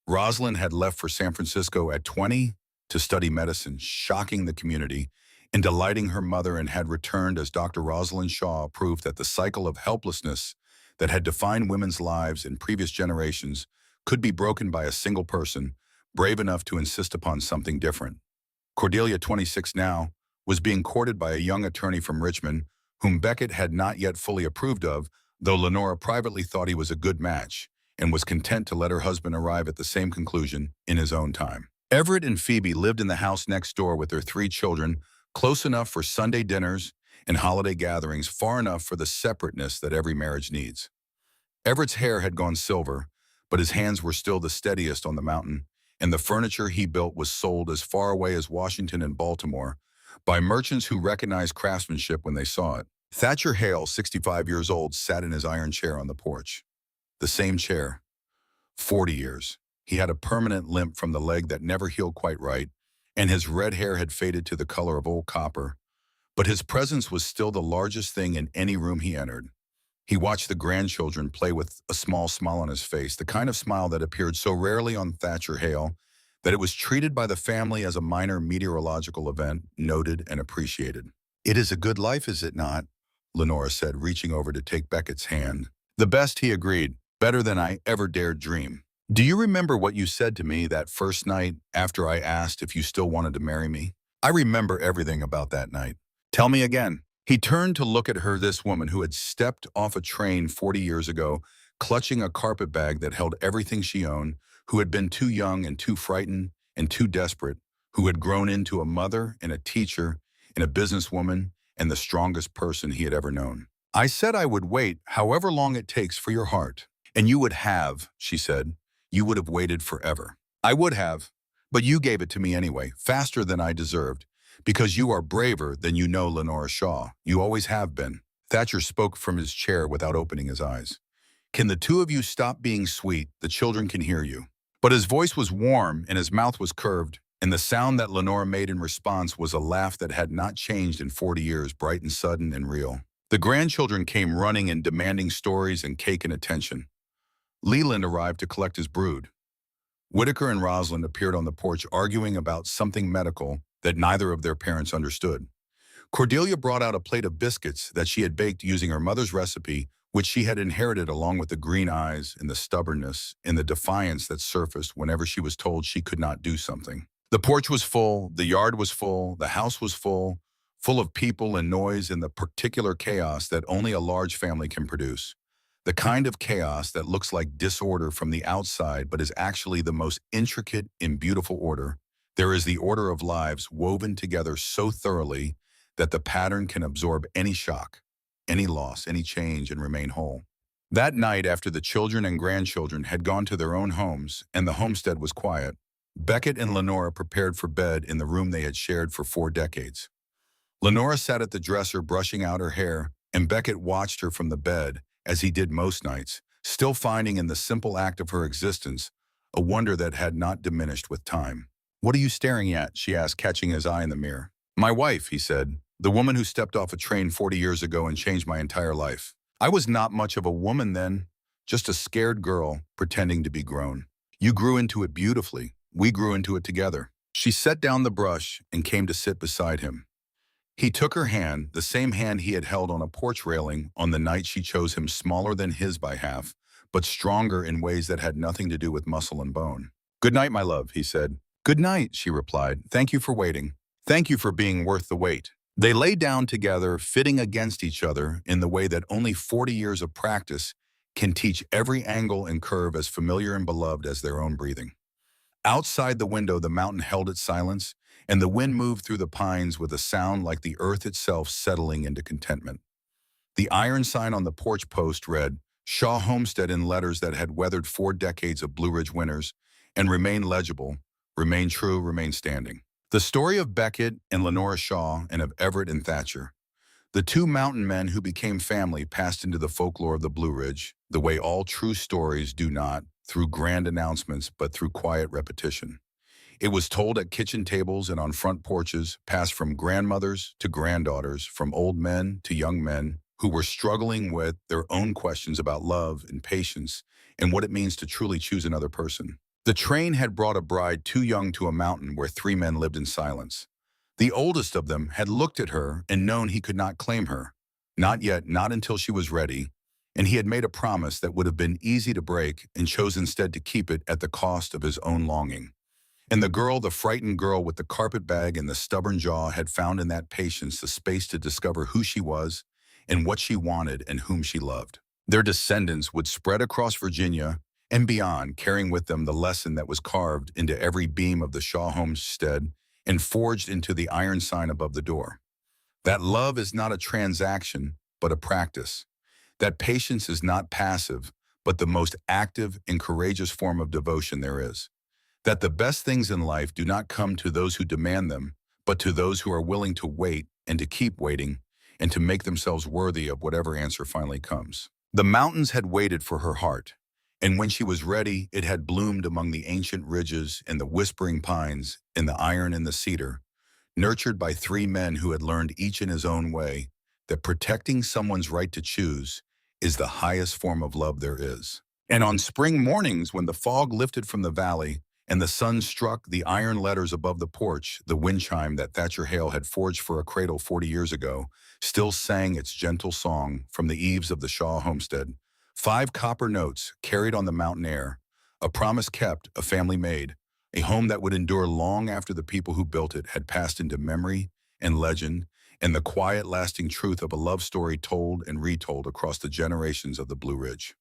Speaker 1: Rosalind had left for San Francisco at 20 to study medicine, shocking the community and delighting her mother, and had returned as Dr. Rosalind Shaw proved that the cycle of helplessness that had defined women's lives in previous generations could be broken by a single person brave enough to insist upon something different. Cordelia, 26 now, was being courted by a young attorney from Richmond, whom Beckett had not yet fully approved of, though Lenora privately thought he was a good match and was content to let her husband arrive at the same conclusion in his own time. Everett and Phoebe lived in the house next door with their 3 children, close enough for Sunday dinners and holiday gatherings, far enough for the separateness that every marriage needs. Everett's hair had gone silver, but his hands were still the steadiest on the mountain, and the furniture he built was sold as far away as Washington and Baltimore by merchants who recognized craftsmanship when they saw it. Thatcher Hale, 65 years old, sat in his iron chair on the porch. The same chair. 40 years. He had a permanent limp from the leg that never healed quite right, and his red hair had faded to the color of old copper. But his presence was still the largest thing in any room he entered. He watched the grandchildren play with a small smile on his face, the kind of smile that appeared so rarely on Thatcher Hale that it was treated by the family as a minor meteorological event, noted and appreciated. "It is a good life, is it not?" Lenora said, reaching over to take Beckett's hand. "The best," he agreed. "Better than I ever dared dream. Do you remember what you said to me that first night after I asked if you still wanted to marry me?" "I remember everything about that night." "Tell me again." He turned to look at her, this woman who had stepped off a train 40 years ago, clutching a carpet bag that held everything she owned, who had been too young and too frightened and too desperate, who had grown into a mother and a teacher and a businesswoman and the strongest person he had ever known. "I said I would wait however long it takes for your heart." "And you would have," she said. "You would have waited forever." "I would have, but you gave it to me anyway, faster than I deserved. Because you are braver than you know, Lenora Shaw. You always have been." Thatcher spoke from his chair without opening his eyes. "Can the two of you stop being sweet? The children can hear you." But his voice was warm and his mouth was curved, and the sound that Lenora made in response was a laugh that had not changed in 40 years, bright and sudden and real. The grandchildren came running and demanding stories and cake and attention. Leland arrived to collect his brood. Whitaker and Rosalind appeared on the porch arguing about something medical that neither of their parents understood. Cordelia brought out a plate of biscuits that she had baked using her mother's recipe, which she had inherited, along with the green eyes and the stubbornness and the defiance that surfaced whenever she was told she could not do something. The porch was full, the yard was full, the house was full of people and noise and the particular chaos that only a large family can produce. The kind of chaos that looks like disorder from the outside but is actually the most intricate and beautiful order. There is the order of lives woven together so thoroughly that the pattern can absorb any shock, any loss, any change, and remain whole. That night, after the children and grandchildren had gone to their own homes and the homestead was quiet, Beckett and Lenora prepared for bed in the room they had shared for 4 decades. Lenora sat at the dresser brushing out her hair, and Beckett watched her from the bed, as he did most nights, still finding in the simple act of her existence a wonder that had not diminished with time. "What are you staring at?" she asked, catching his eye in the mirror. "My wife," he said, "the woman who stepped off a train 40 years ago and changed my entire life. I was not much of a woman then, just a scared girl pretending to be grown. You grew into it beautifully. We grew into it together." She set down the brush and came to sit beside him. He took her hand, the same hand he had held on a porch railing on the night she chose him, smaller than his by half, but stronger in ways that had nothing to do with muscle and bone. "Good night, my love," he said. "Good night," she replied. "Thank you for waiting. Thank you for being worth the wait." They lay down together, fitting against each other in the way that only 40 years of practice can teach every angle and curve as familiar and beloved as their own breathing. Outside the window, the mountain held its silence, and the wind moved through the pines with a sound like the earth itself settling into contentment. The iron sign on the porch post read, "Shaw Homestead," in letters that had weathered 4 decades of Blue Ridge winters and remained legible, remained true, remained standing. The story of Beckett and Lenora Shaw and of Everett and Thatcher. The 2 mountain men who became family passed into the folklore of the Blue Ridge, the way all true stories do, not through grand announcements but through quiet repetition. It was told at kitchen tables and on front porches, passed from grandmothers to granddaughters, from old men to young men who were struggling with their own questions about love and patience and what it means to truly choose another person. The train had brought a bride too young to a mountain where 3 men lived in silence. The oldest of them had looked at her and known he could not claim her. Not yet, not until she was ready, and he had made a promise that would have been easy to break and chose instead to keep it at the cost of his own longing. And the frightened girl with the carpet bag and the stubborn jaw, had found in that patience the space to discover who she was and what she wanted and whom she loved. Their descendants would spread across Virginia and beyond, carrying with them the lesson that was carved into every beam of the Shaw homestead and forged into the iron sign above the door. That love is not a transaction, but a practice. That patience is not passive, but the most active and courageous form of devotion there is. That the best things in life do not come to those who demand them, but to those who are willing to wait and to keep waiting and to make themselves worthy of whatever answer finally comes. The mountains had waited for her heart, and when she was ready, it had bloomed among the ancient ridges and the whispering pines and the iron and the cedar, nurtured by three men who had learned each in his own way that protecting someone's right to choose is the highest form of love there is. And on spring mornings, when the fog lifted from the valley and the sun struck the iron letters above the porch, the wind chime that Thatcher Hale had forged for a cradle 40 years ago still sang its gentle song from the eaves of the Shaw homestead. 5 copper notes carried on the mountain air, a promise kept, a family made, a home that would endure long after the people who built it had passed into memory and legend, and the quiet, lasting truth of a love story told and retold across the generations of the Blue Ridge.